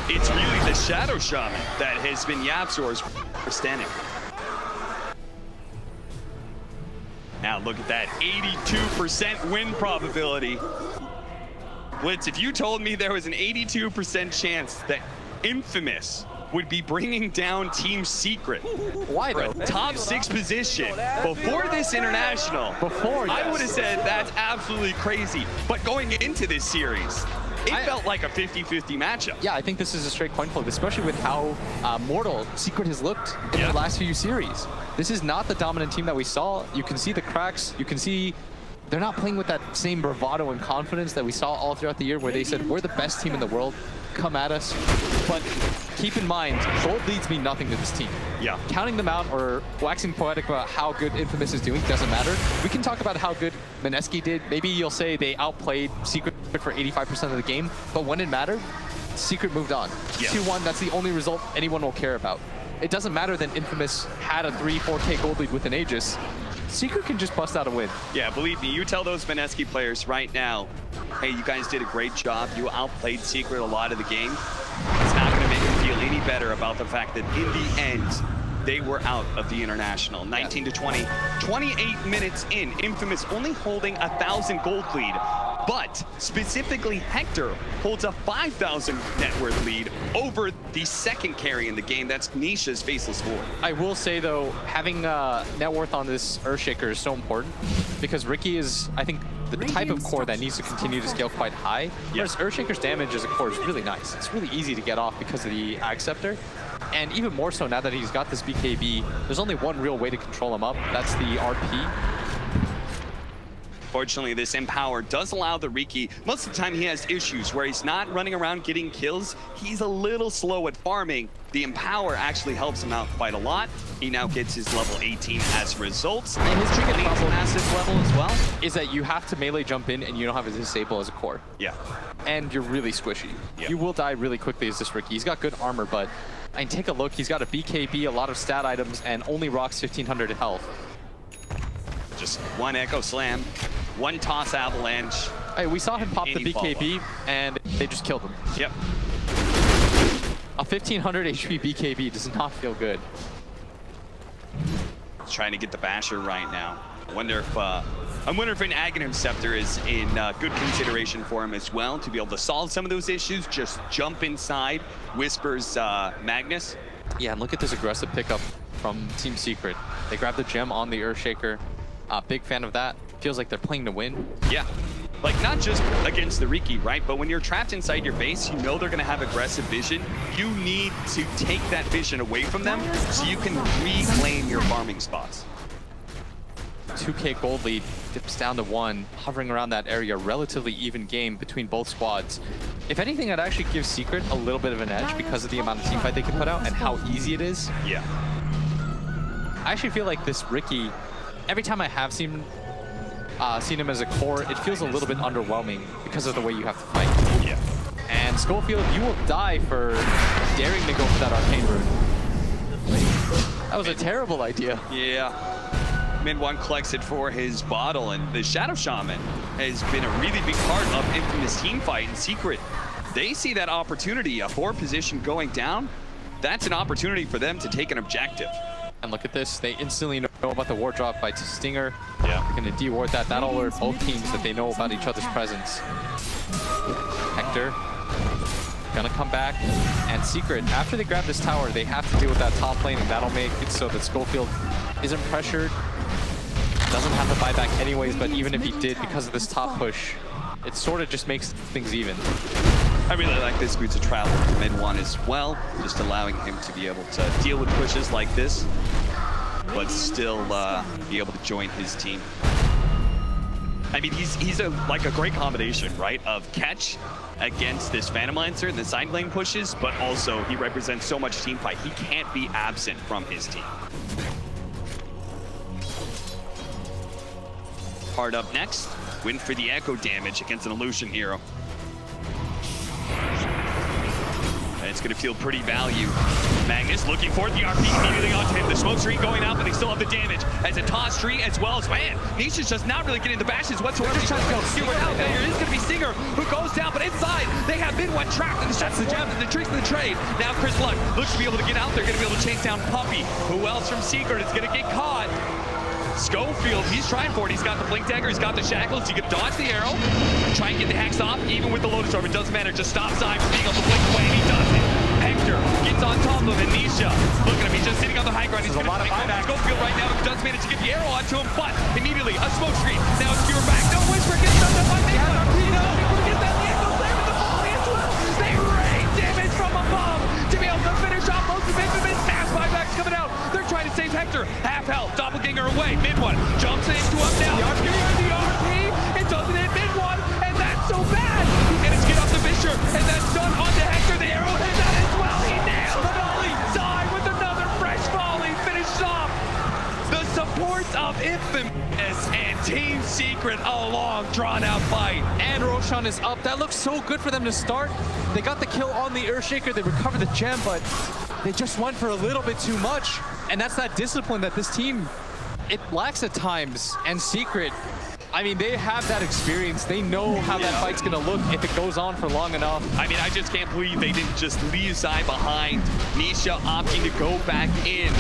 it's really the Shadow Shaman that has been Yapzor's standing. Now look at that, 82% win probability. Blitz, if you told me there was an 82% chance that Infamous would be bringing down Team Secret, why though? Top 6 position before this international, I would have said that's absolutely crazy. But going into this series, it felt like a 50-50 matchup. Yeah, I think this is a straight coin flip, especially with how mortal Secret has looked in the last few series. This is not the dominant team that we saw. You can see the cracks. You can see they're not playing with that same bravado and confidence that we saw all throughout the year where they said, we're the best team in the world, come at us. But keep in mind, gold leads mean nothing to this team. Yeah. Counting them out or waxing poetic about how good Infamous is doing doesn't matter. We can talk about how good Mineski did. Maybe you'll say they outplayed Secret for 85% of the game, but when it mattered, Secret moved on. 2-1, that's the only result anyone will care about. It doesn't matter that Infamous had a 3-4K gold lead with an Aegis. Secret can just bust out a win. Yeah, believe me, you tell those Mineski players right now, hey, you guys did a great job. You outplayed Secret a lot of the game. It's not going to make them feel any better about the fact that in the end, they were out of the international. 19 to 20, 28 minutes in, Infamous only holding 1,000 gold lead. But specifically, Hector holds a 5,000 net worth lead over the second carry in the game. That's Nisha's Faceless Void. I will say, though, having net worth on this Earthshaker is so important because Riki is, I think, the type of core that needs to continue to scale quite high. Whereas Earthshaker's damage as a core is really nice. It's really easy to get off because of the Ag Scepter. And even more so now that he's got this BKB, there's only one real way to control him up. That's the RP. Fortunately, this Empower does allow the Riki. Most of the time he has issues where he's not running around getting kills. He's a little slow at farming. The Empower actually helps him out quite a lot. He now gets his level 18 as a result. And his biggest problem massive level as well is that you have to melee jump in and you don't have a disable as a core. Yeah. And you're really squishy. Yeah. You will die really quickly as this Riki. He's got good armor, but I mean, take a look. He's got a BKB, a lot of stat items, and only rocks 1,500 health. Just one Echo Slam, one Toss Avalanche. Hey, we saw him pop the BKB, and they just killed him. Yep. A 1,500 HP BKB does not feel good. He's trying to get the Basher right now. I wonder if an Aghanim Scepter is in good consideration for him as well to be able to solve some of those issues. Just jump inside, whispers Magnus. Yeah, and look at this aggressive pickup from Team Secret. They grab the gem on the Earthshaker. Big fan of that. Feels like they're playing to win. Yeah. Like, not just against the Riki, right? But when you're trapped inside your base, you know they're going to have aggressive vision. You need to take that vision away from them so you can reclaim your farming spots. 2K gold lead dips down to 1, hovering around that area. Relatively even game between both squads. If anything, I'd actually give Secret a little bit of an edge because of the amount of teamfight they can put out and how easy it is. Yeah. I actually feel like this Ricky, every time I have seen him as a core, it feels a little bit underwhelming because of the way you have to fight. Yeah. And Schofield, you will die for daring to go for that arcane rune. That was a terrible idea. Yeah. Min1 collects it for his bottle, and the Shadow Shaman has been a really big part of Infamous teamfight. And Secret, they see that opportunity, a 4 position going down. That's an opportunity for them to take an objective. And look at this, they instantly know about the ward drop by Stinger. Yeah. They're gonna de-ward that. That'll alert both teams that they know about each other's presence. Hector gonna come back, and Secret, after they grab this tower, they have to deal with that top lane, and that'll make it so that Schofield isn't pressured, doesn't have the buyback anyways, but even if he did, because of this top push, it sort of just makes things even. I really like this route of travel for Min1 as well, just allowing him to be able to deal with pushes like this, but still be able to join his team. I mean, he's like a great combination, right, of catch against this Phantom Lancer and the side lane pushes, but also he represents so much team fight. He can't be absent from his team. Hard up next, win for the echo damage against an illusion hero. And it's going to feel pretty value. Magnus looking for the RP immediately onto him. The smoke screen going out, but they still have the damage. As a toss tree as well as, man, Nisha's just not really getting the bashes whatsoever. Just trying to go out there. It is going to be Stinger who goes down, but inside they have Min1 trapped in the shots, the jabs, and the tricks of the trade. Now Chris Luck looks to be able to get out there, going to be able to chase down Puppy. Who else from Secret is going to get caught? Schofield, he's trying for it. He's got the Blink Dagger, he's got the Shackles. He can dodge the arrow, try and get the Hex off, even with the Lotus Orb. It doesn't matter, just stop Zai from being able to blink away, and he does it. Hector gets on top of him, Nisha. Look at him, he's just sitting on the high ground. He's going to blink over Schofield right now. He does manage to get the arrow onto him, but immediately a smoke screen. Now it's Skewer back. No, Whisper gets done up by Mason. No, get that Leandro there with the volley as well. They rain damage from above to be able to finish off most of Infamous. Mass buybacks coming out. They're trying to save Hector. Half health, doppelganger away. Min1 jumps into him now. The RP, it doesn't hit Min1, and that's so bad. He managed to get off the Fisher, and that's done onto Hector. The arrow hit that as well. He nailed the volley. Zai with another fresh volley. Finished off the support of Infamous and Team Secret. A long, drawn-out fight. And Roshan is up. That looks so good for them to start. They got the kill on the Earthshaker. They recovered the gem, but they just went for a little bit too much. And that's that discipline that this team, it lacks at times. And Secret, I mean, they have that experience. They know how that fight's gonna look if it goes on for long enough. I mean, I just can't believe they didn't just leave Zai behind. Nisha opting to go back in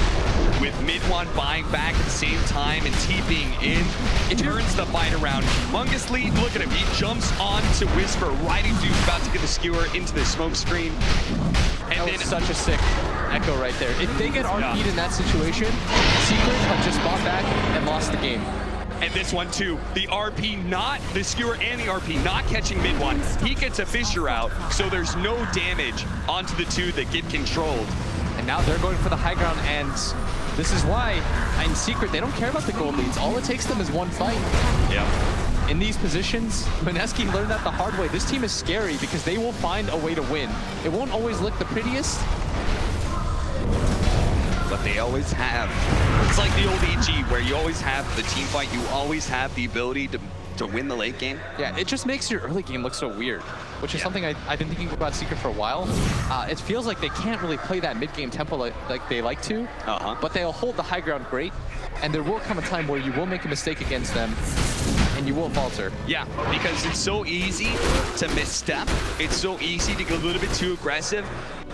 with Min1 buying back at the same time and TPing in. It turns the fight around humongously. Look at him, he jumps onto Whisper right as he's about to get the skewer into the smoke screen. And that was such a sick echo right there. If they get RP'd in that situation, Secret have just fought back and lost the game. And this one too, the RP not, the skewer and the RP not catching Min1. He gets a Fisher out, so there's no damage onto the two that get controlled. And now they're going for the high ground, and this is why, in Secret, they don't care about the gold leads. All it takes them is one fight. Yeah. In these positions, Mineski learned that the hard way. This team is scary because they will find a way to win. It won't always look the prettiest, but they always have. It's like the old EG where you always have the team fight, you always have the ability to win the late game. Yeah, it just makes your early game look so weird, which is something I've been thinking about Secret for a while. It feels like they can't really play that mid-game tempo like they like to, but they'll hold the high ground great, and there will come a time where you will make a mistake against them, and you will falter. Yeah, because it's so easy to misstep. It's so easy to go a little bit too aggressive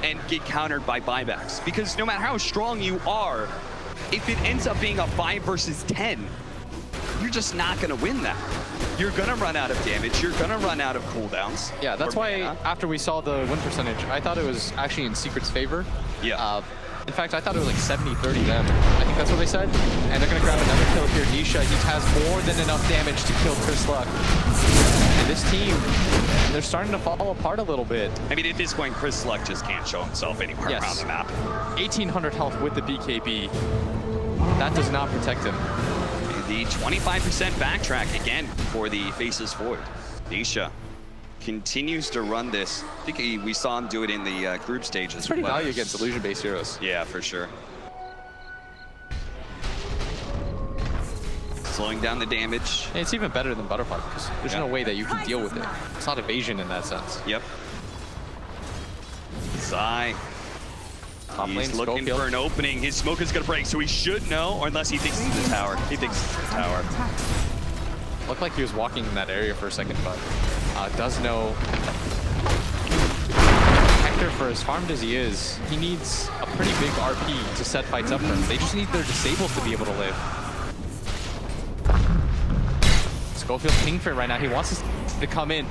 and get countered by buybacks. Because no matter how strong you are, if it ends up being a 5 versus 10, you're just not gonna win that. You're gonna run out of damage, you're gonna run out of cooldowns. Yeah, that's why after we saw the win percentage, I thought it was actually in Secret's favor. Yeah. In fact, I thought it was like 70-30 them. I think that's what they said. And they're gonna grab another kill here. Nisha, he has more than enough damage to kill Chris Luck. And this team, they're starting to fall apart a little bit. I mean, at this point, Chris Luck just can't show himself anywhere around the map. 1800 health with the BKB. That does not protect him. The 25% backtrack again for the Faces forward. Nisha continues to run this. I think we saw him do it in the group stages. It's pretty value against illusion-based heroes. Yeah, for sure. Slowing down the damage. And it's even better than Butterfly because there's no way that you can deal with it. It's not evasion in that sense. Yep. Zai. Top lane, He's looking Schofield. for an opening. His smoke is going to break, so he should know, or unless he thinks it's the tower. He thinks it's the tower. Looked like he was walking in that area for a second, but does know. Hector, for as farmed as he is, he needs a pretty big RP to set fights up for him. They just need their disables to be able to live. Schofield ping for it right now. He wants us to come in.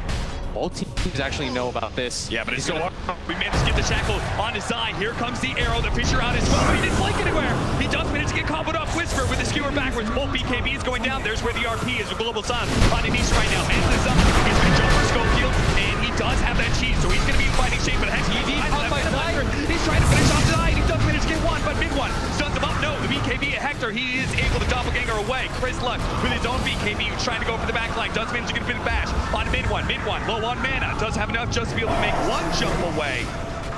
Both teams actually know about this. Yeah, but it's so hard. We managed to get the shackle on his side. Here comes the arrow, the Fisher out as well, but he didn't flank anywhere. He does manage to get comboed up. Whisper with the skewer backwards. Both BKBs going down. There's where the RP is with Global Sun on Anisha right now. Man's up. He's going to jump for Schofield, and he does have that cheese, so he's going to be fighting shape, but Hex he's trying to finish off Zai. He does manage to get one, but mid one stuns him up. No, the BKB at Hector, he is able to doppelganger away. Chris Luck with his own BKB trying to go for the back line. Does manage to get a bit of bash on mid one, low on mana. Does have enough just to be able to make one jump away.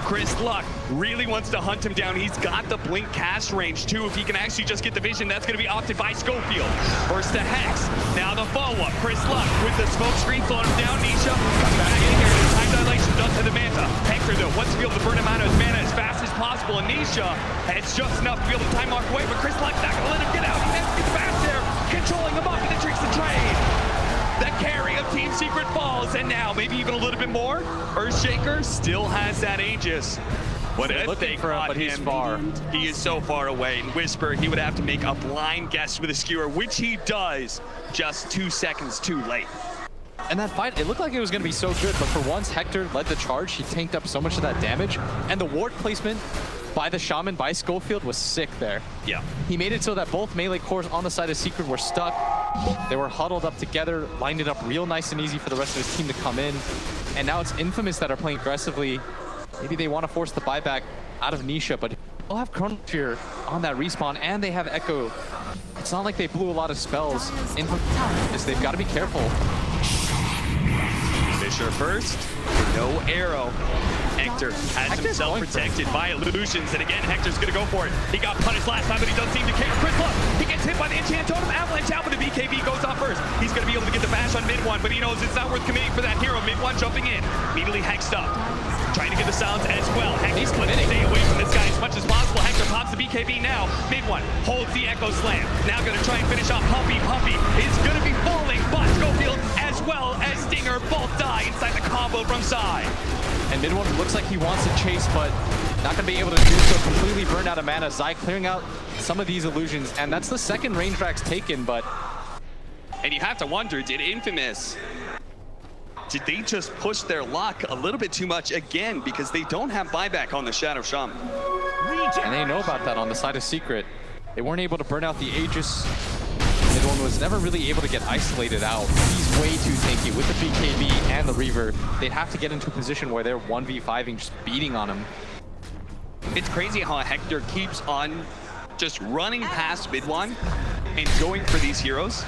Chris Luck really wants to hunt him down. He's got the blink cast range too. If he can actually just get the vision, that's going to be opted by Schofield. First the Hex, now the follow-up. Chris Luck with the smoke screen slowing him down. Nisha coming back in here. The time dilation does have the Manta. Hector though wants to be able to burn him out of his mana as fast as possible. And Nisha has just enough to be able to time lock away, but Chris Luck's not going to let him get out. He has to get fast there, controlling him up, and the tricks the trade. The carry of Team Secret falls, and now maybe even a little bit more. Earthshaker still has that Aegis. But looking for him, but he's far. He is so far away. And Whisper, he would have to make a blind guess with a skewer, which he does just 2 seconds too late. And that fight, it looked like it was going to be so good, but for once Hector led the charge, he tanked up so much of that damage, and the ward placement by the Shaman, by Schofield, was sick there. Yeah. He made it so that both melee cores on the side of Secret were stuck. They were huddled up together, lined it up real nice and easy for the rest of his team to come in. And now it's Infamous that are playing aggressively. Maybe they want to force the buyback out of Nisha, but they'll have Chrono Fear on that respawn, and they have Echo. It's not like they blew a lot of spells. Infamous, they've got to be careful. Fisher first, no arrow. Hector has himself protected by illusions, and again, Hector's gonna go for it. He got punished last time, but he doesn't seem to care. Chris Luck, he gets hit by the enchant totem, avalanche out, but the BKB goes off first. He's gonna be able to get the bash on mid one, but he knows it's not worth committing for that hero. Mid one jumping in, immediately hexed up. Trying to get the silence as well. Hector's going to stay away from this guy as much as possible. Hector pops the BKB now. Mid one holds the Echo Slam. Now going to try and finish off Puppy. Puppy is going to be falling, but Schofield as well as Stinger both die inside the combo from Zai. And mid one looks like he wants to chase, but not going to be able to do so. Completely burned out of mana. Zai clearing out some of these illusions, and that's the second range racks taken, but... And you have to wonder, did Infamous... Did they just push their luck a little bit too much again because they don't have buyback on the Shadow Shaman? And they know about that on the side of Secret. They weren't able to burn out the Aegis. Mid one was never really able to get isolated out. He's way too tanky with the BKB and the Reaver. They'd have to get into a position where they're 1v5ing, just beating on him. It's crazy how Hector keeps on just running past mid one and going for these heroes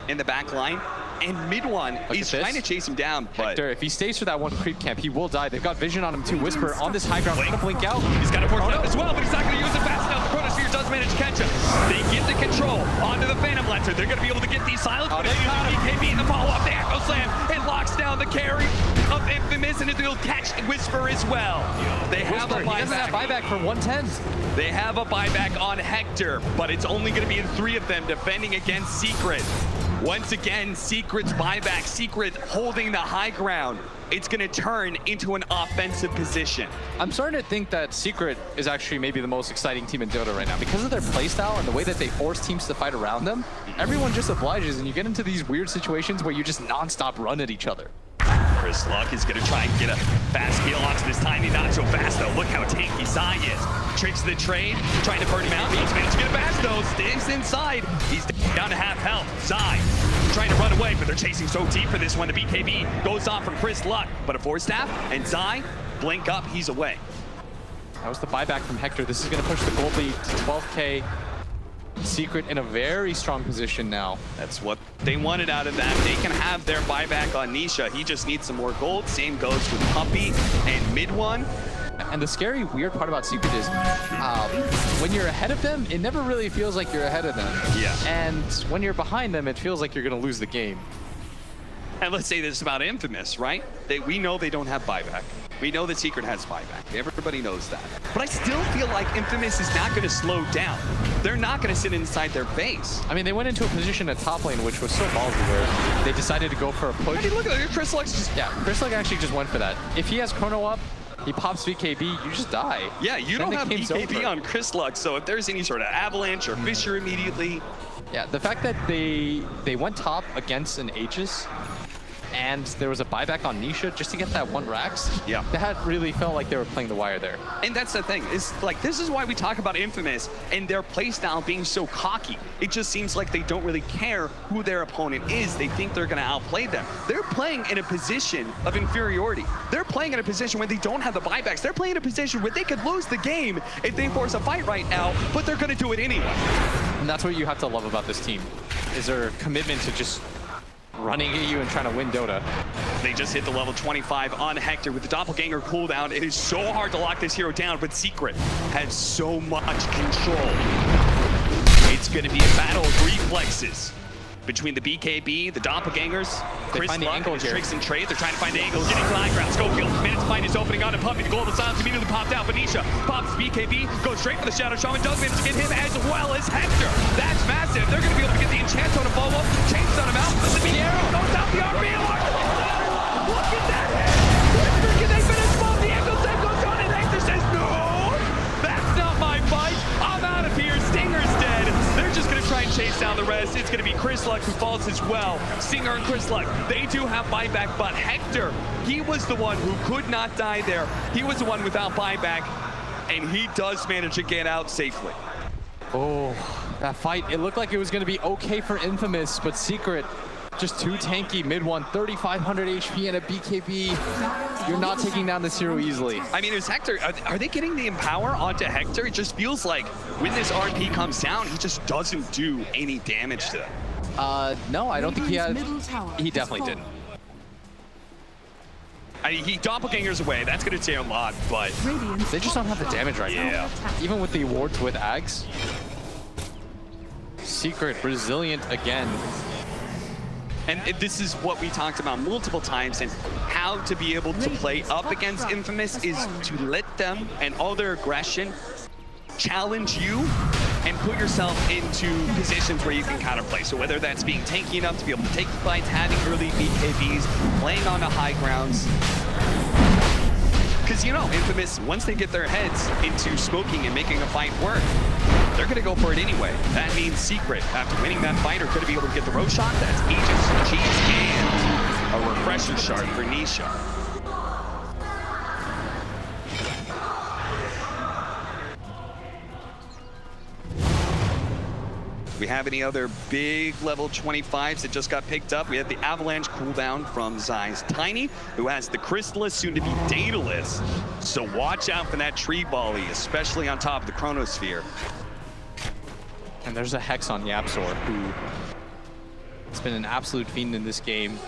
in the back line. And mid one, he's trying to chase him down, but... Hector, if he stays for that one creep camp, he will die. They've got vision on him too. Whisper on this high ground, going to blink out. He's got to force it up as well, but he's not going to use it fast enough. The Chronosphere does manage to catch him. They get the control onto the Phantom Lancer. They're going to be able to get these silence, but BKB in the follow-up, the Echo Slam. It locks down the carry of Infamous, and it'll catch Whisper as well. They have a buyback. He doesn't have buyback for 110. They have a buyback on Hector, but it's only going to be in 3 of them defending against Secret. Once again, Secret's buyback, Secret holding the high ground. It's going to turn into an offensive position. I'm starting to think that Secret is actually maybe the most exciting team in Dota right now. Because of their playstyle and the way that they force teams to fight around them, everyone just obliges, and you get into these weird situations where you just non-stop run at each other. Chris Luck is going to try and get a fast heal onto this tiny, not so fast though. Look how tanky Zai is. Tricks the trade, trying to burn him out. He's managed to get a bash though, stays inside. He's down to half health. Zai trying to run away, but they're chasing so deep for this one. The BKB goes off from Chris Luck, but a force staff, and Zai, blink up, he's away. That was the buyback from Hector. This is going to push the gold lead to 12K. Secret in a very strong position now. That's what they wanted out of that. They can have their buyback on Nisha. He just needs some more gold. Same goes with Puppy and Mid One. And the scary, weird part about Secret is when you're ahead of them, it never really feels like you're ahead of them. Yeah. And when you're behind them, it feels like you're going to lose the game. And let's say this about Infamous, right? We know they don't have buyback. We know that Secret has buyback. Everybody knows that. But I still feel like Infamous is not going to slow down. They're not going to sit inside their base. I mean, they went into a position at top lane, which was so ballsy, where they decided to go for a push. I mean, look at it. Chris Lux just... Yeah, Chris Lux actually just went for that. If he has Chrono up, he pops BKB, you just die. Yeah, you Then don't the have game's BKB over. on Chris Lux, so if there's any sort of avalanche or Fissure immediately... Yeah, the fact that they went top against an Aegis, and there was a buyback on Nisha just to get that one Rax. Yeah. That really felt like they were playing the wire there. And that's the thing, is like, this is why we talk about Infamous and their playstyle being so cocky. It just seems like they don't really care who their opponent is. They think they're gonna outplay them. They're playing in a position of inferiority. They're playing in a position where they don't have the buybacks. They're playing in a position where they could lose the game if they force a fight right now, but they're gonna do it anyway. And that's what you have to love about this team, is their commitment to just running at you and trying to win Dota. They just hit the level 25 on Hector with the Doppelganger cooldown. It is so hard to lock this hero down, but Secret has so much control. It's going to be a battle of reflexes between the BKB, the Doppelgangers, Chris Luck, his tricks and trade. They're trying to find the angle, getting high ground. Schofield managed to find his opening on a Puppy. The global silence immediately popped out. Benicia pops BKB, goes straight for the Shadow Shaman. Does manage to get him as well as Hector. That's massive. They're going to be able to get the enchant on a follow up. Chains on him out. The arrow goes out the RB. Look at that hit. Can they finish both? The echo set goes on and Hector says, no, that's not my fight. I'm out of here. Stinger's dead. They're just going to try and chase down the rest. It's going to be Chris Luck who falls as well. Stinger and Chris Luck, they do have buyback, but Hector, he was the one who could not die there. He was the one without buyback, and he does manage to get out safely. Oh, that fight, it looked like it was going to be okay for Infamous, but Secret, just too tanky. Mid one, 3,500 HP and a BKB. You're not taking down this hero easily. I mean, is Hector, are they getting the Empower onto Hector? It just feels like when this RP comes down, he just doesn't do any damage to them. No, I don't think he had. He definitely didn't. I mean, he doppelgangers away. That's going to say a lot, but They just don't have the damage right now. Even with the awards with Ags. Secret, resilient again. and this is what we talked about multiple times, and how to be able to play up against Infamous is to let them and all their aggression challenge you and put yourself into positions where you can counterplay. So whether that's being tanky enough to be able to take the fights, having early BKBs, playing on the high grounds. Because, you know, Infamous, once they get their heads into smoking and making a fight work, they're going to go for it anyway. That means Secret, after winning that fight, are going to be able to get the road shot. That's Aegis, Cheese, and a refresher shard for Nisha. We have any other big level 25s that just got picked up? We have the Avalanche cooldown from Zai's Tiny, who has the Crystallis, soon to be Daedalus. So watch out for that tree volley, especially on top of the Chronosphere. And there's a Hex on Yapzor, who has been an absolute fiend in this game.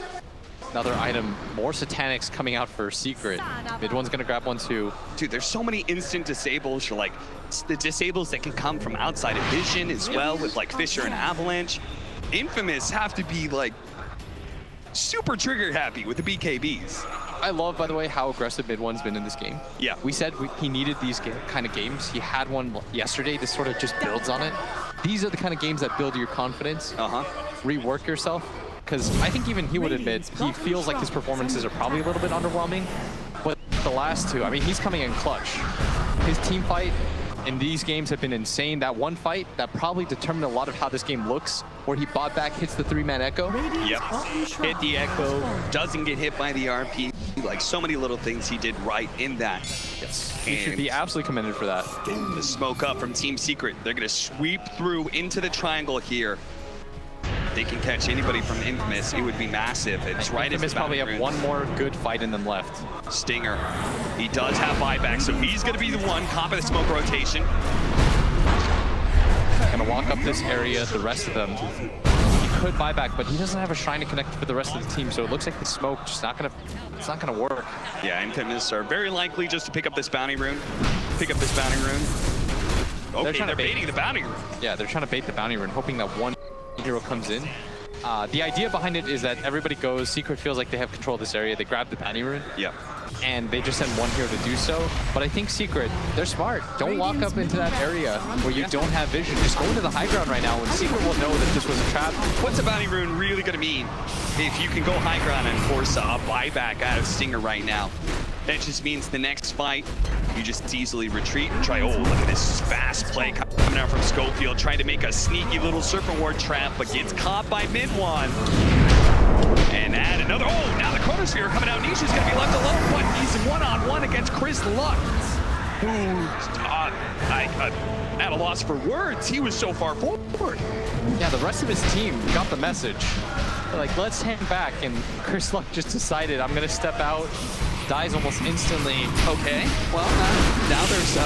Another item, more Satanics coming out for Secret. Mid one's gonna grab one too. Dude, there's so many instant disables. You're like, the disables that can come from outside of vision as well, with like Fissure and Avalanche. Infamous have to be like super trigger happy with the BKBs. I love, by the way, how aggressive Mid one's been in this game. Yeah. We said he needed these kind of games. He had one yesterday. This sort of just builds on it. These are the kind of games that build your confidence. Rework yourself. Because I think even he would admit he feels like his performances are probably a little bit underwhelming. But the last two, I mean, he's coming in clutch. His team fight in these games have been insane. That one fight that probably determined a lot of how this game looks, where he bought back, hits the 3-man Echo. Yep. Hit the Echo, doesn't get hit by the RP. Like so many little things he did right in that. Yes. He should be absolutely commended for that. The smoke up from Team Secret. They're going to sweep through into the triangle here. They can catch anybody from Infamous, it would be massive. It's right as Infamous probably have one more good fight in them left. Stinger, he does have buyback, so he's going to be the one, cop of the smoke rotation. Gonna walk up this area, the rest of them. He could buy back, but he doesn't have a shrine to connect for the rest of the team, so it looks like the smoke just it's not gonna work. Yeah, Infamous are very likely just to pick up this bounty rune. Okay, they're baiting the bounty rune. Yeah, they're trying to bait the bounty rune, hoping that one hero comes in. The idea behind it is that everybody goes, Secret feels like they have control of this area, they grab the bounty rune. Yeah. And they just send one hero to do so. But I think Secret, they're smart. Don't walk up into that area where you don't have vision. Just go into the high ground right now, and Secret will know that this was a trap. What's a bounty rune really going to mean if you can go high ground and force a buyback out of Stinger right now? That just means the next fight, you just easily retreat and try. Oh, look at this fast play coming out from Schofield, trying to make a sneaky little Serpent Ward trap, but gets caught by mid-one. And add another. Oh, now the Chronosphere coming out. Nisha's going to be left alone, but he's one-on-one against Chris Luck, who, at a loss for words, he was so far forward. Yeah, the rest of his team got the message. They're like, let's hang back, and Chris Luck just decided, I'm going to step out. Dies almost instantly. Okay, well, now there's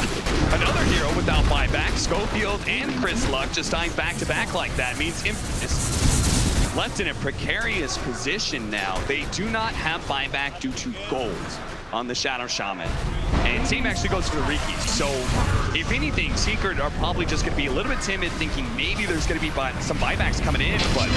another hero without buyback. Schofield and Chris Luck just dying back-to-back like that means Infamous left in a precarious position now. They do not have buyback due to gold on the Shadow Shaman. And same actually goes for the Riki. So, if anything, Secret are probably just going to be a little bit timid, thinking maybe there's going to be some buybacks coming in, but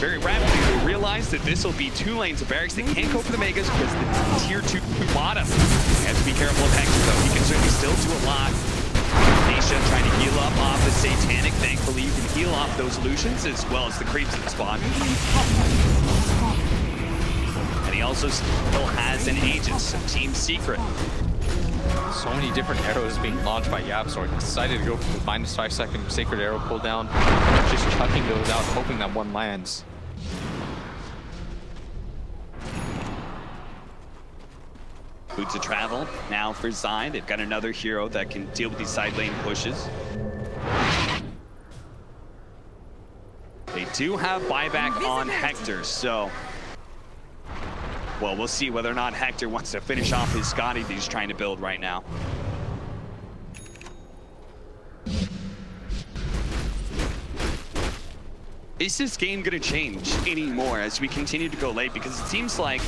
very rapidly they realize that this will be 2 lanes of barracks. They can't go for the Megas because the tier 2 bottom. They have to be careful of Hector though. He can certainly still do a lot. Nisha trying to heal up off the Satanic. Thankfully you can heal off those Lucians as well as the creeps in the spot. And he also still has an Aegis of Team Secret. So many different arrows being launched by YapzOr. He decided to go for the -5 second Sacred Arrow cooldown. Just chucking those out, hoping that one lands. Boots of Travel now for Zai. They've got another hero that can deal with these side lane pushes. They do have buyback on Hector, so... well, we'll see whether or not Hector wants to finish off his Scotty that he's trying to build right now. Is this game going to change anymore as we continue to go late? Because it seems like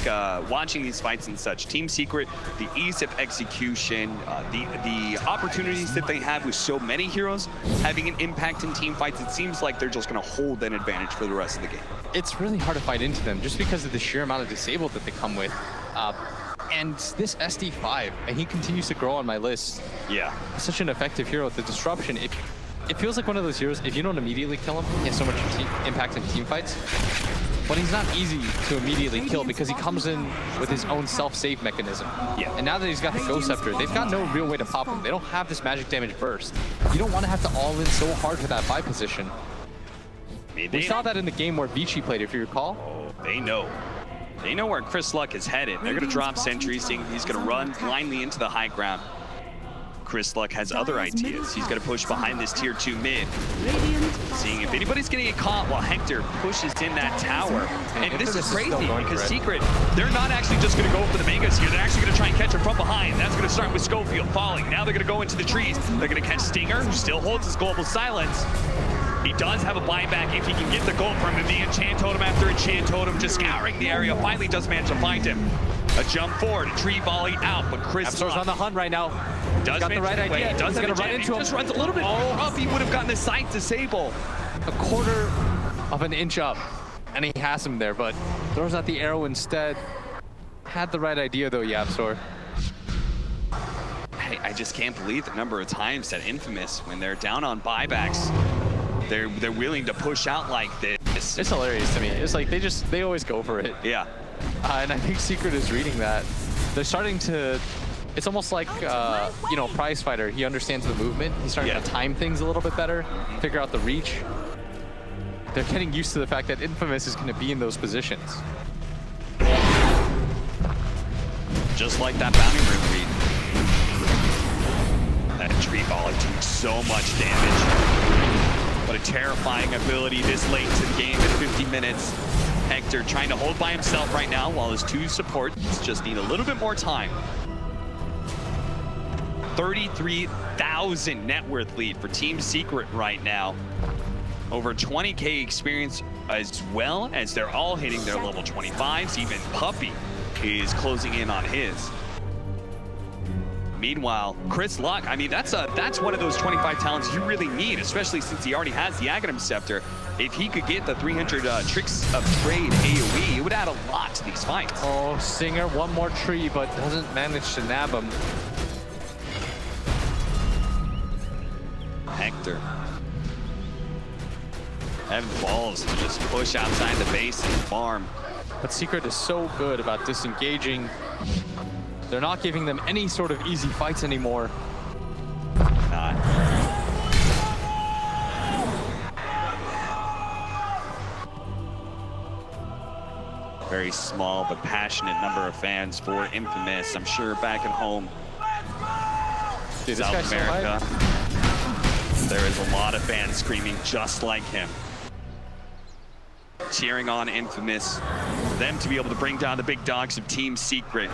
watching these fights and such, Team Secret, the ease of execution, the opportunities that they have with so many heroes having an impact in team fights, it seems like they're just going to hold that advantage for the rest of the game. It's really hard to fight into them just because of the sheer amount of disabled that they come with. And this SD5, and he continues to grow on my list. Yeah. Such an effective hero with the disruption. It feels like one of those heroes, if you don't immediately kill him, he has so much impact in team fights. But he's not easy to immediately kill because he comes in with his own self-save mechanism. Yeah. And now that he's got the Ghost Scepter, they've got no real way to pop him. They don't have this magic damage burst. You don't want to have to all in so hard for that 5 position. We saw that in the game where Vici played, if you recall. Oh, they know. They know where Chris Luck is headed. They're going to drop sentries, seeing he's going to run blindly into the high ground. Chris Luck has other ideas. He's going to push behind this tier 2 mid, seeing if anybody's going to get caught while Hector pushes in that tower. And this is crazy because Secret, they're not actually just going to go for the Megas here. They're actually going to try and catch him from behind. That's going to start with Schofield falling. Now they're going to go into the trees. They're going to catch Stinger, who still holds his global silence. He does have a buyback if he can get the gold from him. The Enchant Totem after Enchant Totem, just scouring the area, finally does manage to find him. A jump forward, a tree volley out, but Chris YapzOr's on the hunt right now. Does got the right idea. He does He's gonna run into him. Just runs a little bit up. He would have gotten the sight disable. A quarter of an inch up, and he has him there, but throws out the arrow instead. Had the right idea though, YapzOr. I just can't believe the number of times that Infamous, when they're down on buybacks, they're willing to push out like this. It's hilarious to me. It's like they always go for it. Yeah. And I think Secret is reading that. They're starting to, it's almost like, you know, prize fighter. He understands the movement. He's starting to time things a little bit better, figure out the reach. They're getting used to the fact that Infamous is going to be in those positions. Just like that bounty rune read. That tree volley doing so much damage. What a terrifying ability this late to the game at 50 minutes. Hector trying to hold by himself right now while his 2 supports just need a little bit more time. 33,000 net worth lead for Team Secret right now. Over 20K experience as well, as they're all hitting their level 25s. Even Puppy is closing in on his. Meanwhile, Chris Luck, I mean, that's one of those 25 talents you really need, especially since he already has the Aghanim Scepter. If he could get the 300 Tricks of Trade AoE, it would add a lot to these fights. Oh, Stinger, one more tree, but doesn't manage to nab him. Hector. Having balls to just push outside the base and farm. But Secret is so good about disengaging. They're not giving them any sort of easy fights anymore. Not. Very small but passionate number of fans for Infamous. I'm sure back at home, Dude, South this guy's America, so hype. there is a lot of fans screaming just like him. Cheering on Infamous, for them to be able to bring down the big dogs of Team Secret.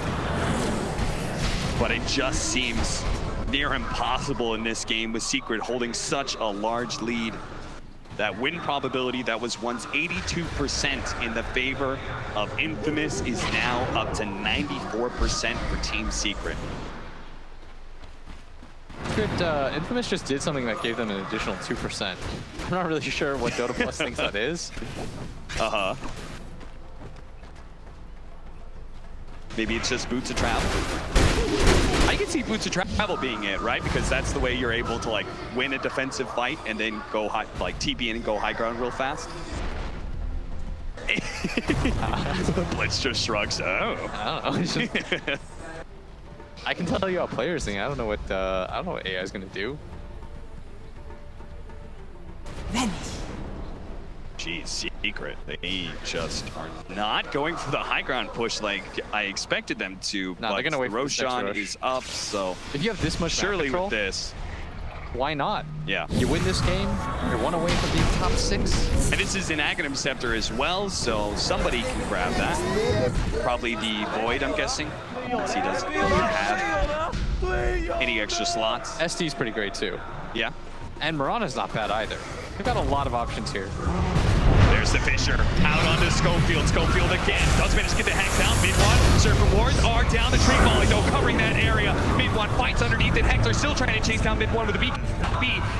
But it just seems near impossible in this game with Secret holding such a large lead. That win probability that was once 82% in the favor of Infamous is now up to 94% for Team Secret. Infamous just did something that gave them an additional 2%. I'm not really sure what Dota Plus thinks that is. Uh-huh. Maybe it's just Boots of Travel. I can see Boots of Travel being it, right? Because that's the way you're able to like win a defensive fight and then go high, like TP in and go high ground real fast. Blitz just shrugs. Oh. I don't know. It's just, I can tell you how players think. I don't know what AI is gonna do. Geez, Secret, they just are not going for the high ground push like I expected them to. No, they're gonna wait for this next Roshan rush. is up, so If you have this much surely control, with this, why not? yeah. You win this game, you're one away from being top 6. And this is an Aghanim Scepter as well, so somebody can grab that. Probably the Void, I'm guessing, because he doesn't really have any extra slots. SD's pretty great too. Yeah. And Mirana's not bad either. They've got a lot of options here. There's the Fisher. Out onto Schofield. Schofield again. Does manage to get the Hex out. Mid-one. Serpent Wards are down the tree volley, though, covering that area. Mid-one fights underneath it. Hector still trying to chase down mid-one with a beat.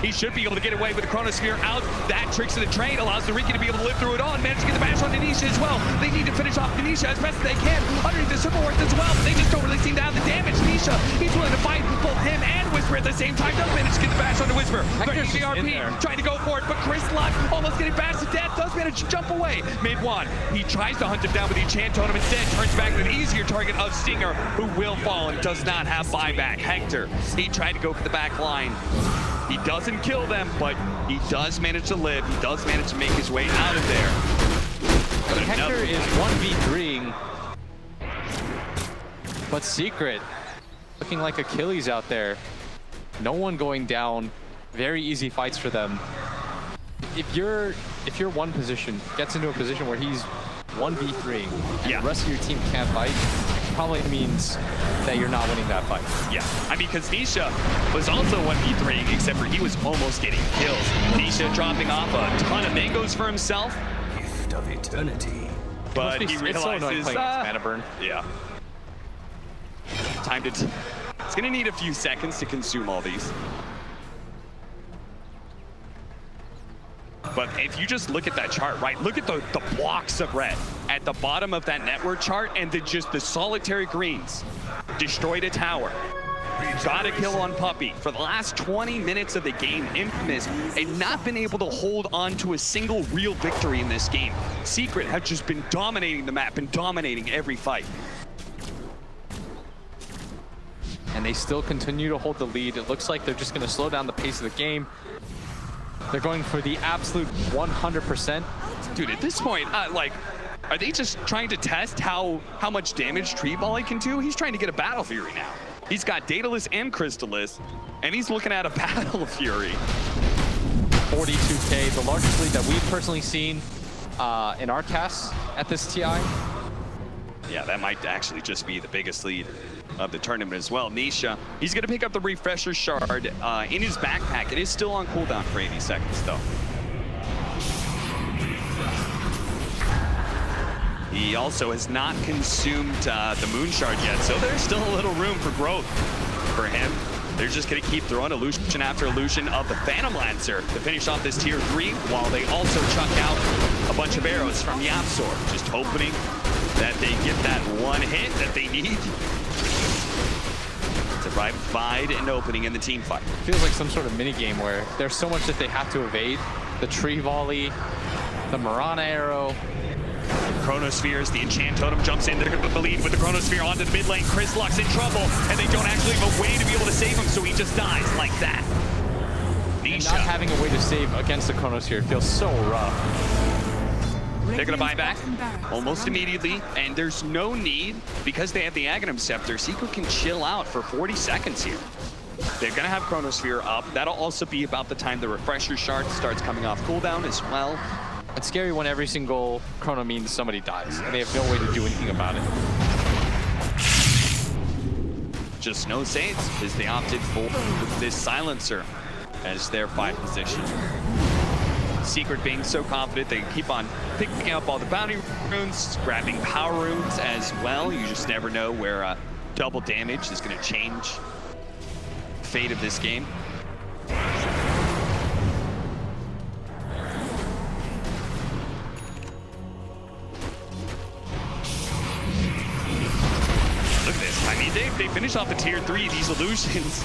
He should be able to get away with the Chronosphere out. That Tricks of the Trade allows the Riki to be able to live through it all and manage to get the bash on Denisha as well. They need to finish off Denisha as best as they can underneath the Serpent Wards as well. But they just don't really seem to have the damage. Denisha, he's willing to fight both him and Whisper at the same time. Does manage to get the bash onto Whisper. Hector's just in there. Trying to go for it, but Chris Luck almost getting bashed to death. Does manage to jump away. Mid-one, he tries to hunt him down with the enchant totem, instead turns back to an easier target of Stinger, who will fall and does not have buyback. Hector, he tried to go for the back line. He doesn't kill them, but he does manage to live. He does manage to make his way out of there. I mean, Hector is 1v3ing, but Secret looking like Achilles out there. No one going down. Very easy fights for them. If your one position gets into a position where he's 1v3, and the rest of your team can't fight, it probably means that you're not winning that fight. Yeah, I mean, because Nisha was also 1v3ing, except for he was almost getting kills. Nisha dropping off a ton of mangoes for himself. Gift of eternity. But he It's so annoying realizes, playing against Mana Burn. yeah. Time to, it's gonna need a few seconds to consume all these. But if you just look at that chart, right, look at the blocks of red at the bottom of that network chart, and just the solitary greens. Destroyed a tower. Got a kill on Puppy. For the last 20 minutes of the game, Infamous had not been able to hold on to a single real victory in this game. Secret have just been dominating the map and dominating every fight. And they still continue to hold the lead. It looks like they're just going to slow down the pace of the game. They're going for the absolute 100%. Dude, at this point, like, are they just trying to test how much damage Tree Volley can do? He's trying to get a Battle Fury now. He's got Daedalus and Crystallis, and he's looking at a Battle Fury. 42K, the largest lead that we've personally seen in our casts at this TI. Yeah, that might actually just be the biggest lead of the tournament as well. Nisha, he's going to pick up the refresher shard in his backpack. It is still on cooldown for 80 seconds, though. He also has not consumed the moon shard yet, so there's still a little room for growth for him. They're just going to keep throwing illusion after illusion of the Phantom Lancer to finish off this tier 3, while they also chuck out a bunch of arrows from the Absol, just hoping that they get that one hit that they need to provide an opening in the team fight. Feels like some sort of mini game where there's so much that they have to evade. The tree volley, the Marana arrow. Chronospheres, the enchant totem jumps in. They're going to lead with the Chronosphere onto the mid lane. Chris Luck's in trouble, and they don't actually have a way to be able to save him, so he just dies like that. And not having a way to save against the Chronosphere feels so rough. They're going to buy back almost immediately, and there's no need, because they have the Aghanim Scepter, Secret can chill out for 40 seconds here. They're going to have Chronosphere up. That'll also be about the time the Refresher Shard starts coming off cooldown as well. It's scary when every single chrono means somebody dies, and they have no way to do anything about it. Just no saves, because they opted for this Silencer as their 5 position. Secret being so confident, they keep on picking up all the bounty runes, grabbing power runes as well. You just never know where double damage is going to change the fate of this game. Look at this. I mean, they finish off the tier 3. These illusions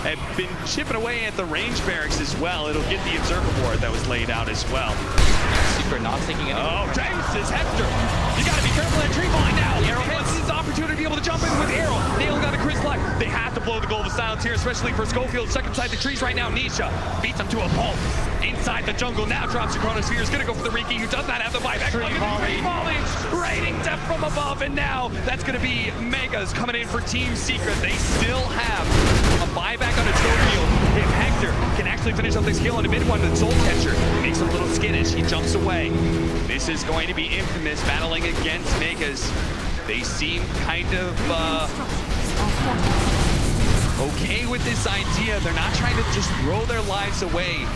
have been chipping away at the range barracks as well. It'll get the observer board that was laid out as well. Secret not taking any. Oh, James says Hector. You gotta be careful at tree line now. Arrow gets his opportunity to be able to jump in with Arrow. Nailing on the Chris Luck. They have to blow the goal of silence here, especially for Schofield stuck inside the trees right now. Nisha beats him to a pulp inside the jungle. Now drops the Chronosphere. Is gonna go for the Riki, who does not have the buyback. Tree volley. Raiding death from above, and now that's gonna be Megas coming in for Team Secret. They still have a buyback on its field. If Hector can actually finish up this kill on a mid one with Soul Catcher, makes him a little skittish. He jumps away. This is going to be Infamous battling against Megas. They seem kind of okay with this idea. They're not trying to just throw their lives away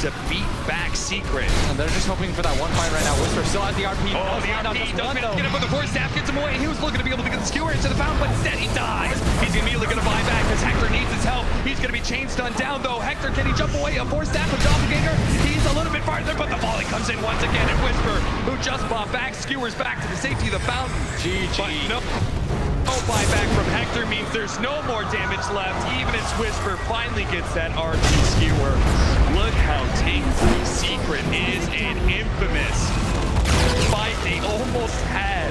to beat back Secret. And they're just hoping for that one fight right now. Whisper still has the RP. Oh, the RP does get him with the force staff, gets him away. He was looking to be able to get the skewer into the fountain, but instead he dies. He's immediately going to buy back because Hector needs his help. He's going to be chain stunned down, though. Hector, can he jump away? A force staff with Doppelganger. He's a little bit farther, but the volley comes in once again. And Whisper, who just bought back, skewers back to the safety of the fountain. GG. But no buyback from Hector means there's no more damage left, even as Whisper finally gets that RP skewer. Look how tanky Secret is, and Infamous fight. They almost had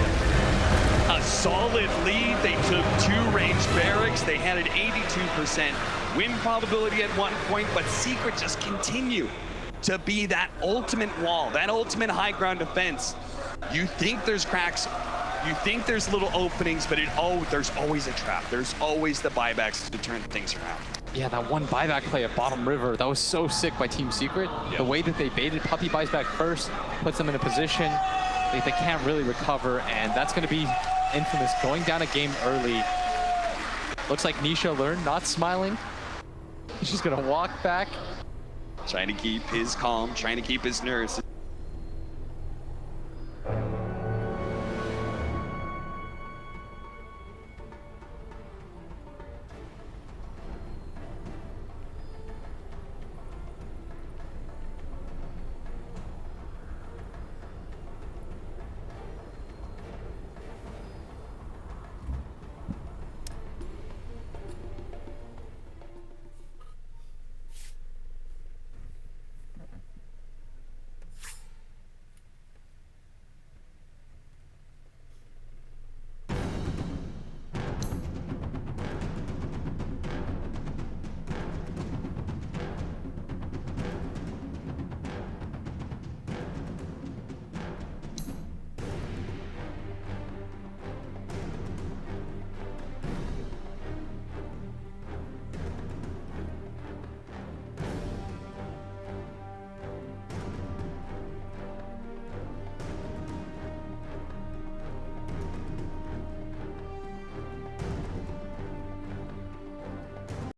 a solid lead. They took 2 ranged barracks. They had an 82% win probability at one point, but Secret just continue to be that ultimate wall, that ultimate high ground defense. You think there's cracks, you think there's little openings, but there's always a trap. There's always the buybacks to turn things around. Yeah, that one buyback play at Bottom River, that was so sick by Team Secret. Yep. The way that they baited, Puppy buys back first, puts them in a position they can't really recover, and that's going to be Infamous going down a game early. Looks like Nisha learned not smiling. She's going to walk back. Trying to keep his calm, trying to keep his nerves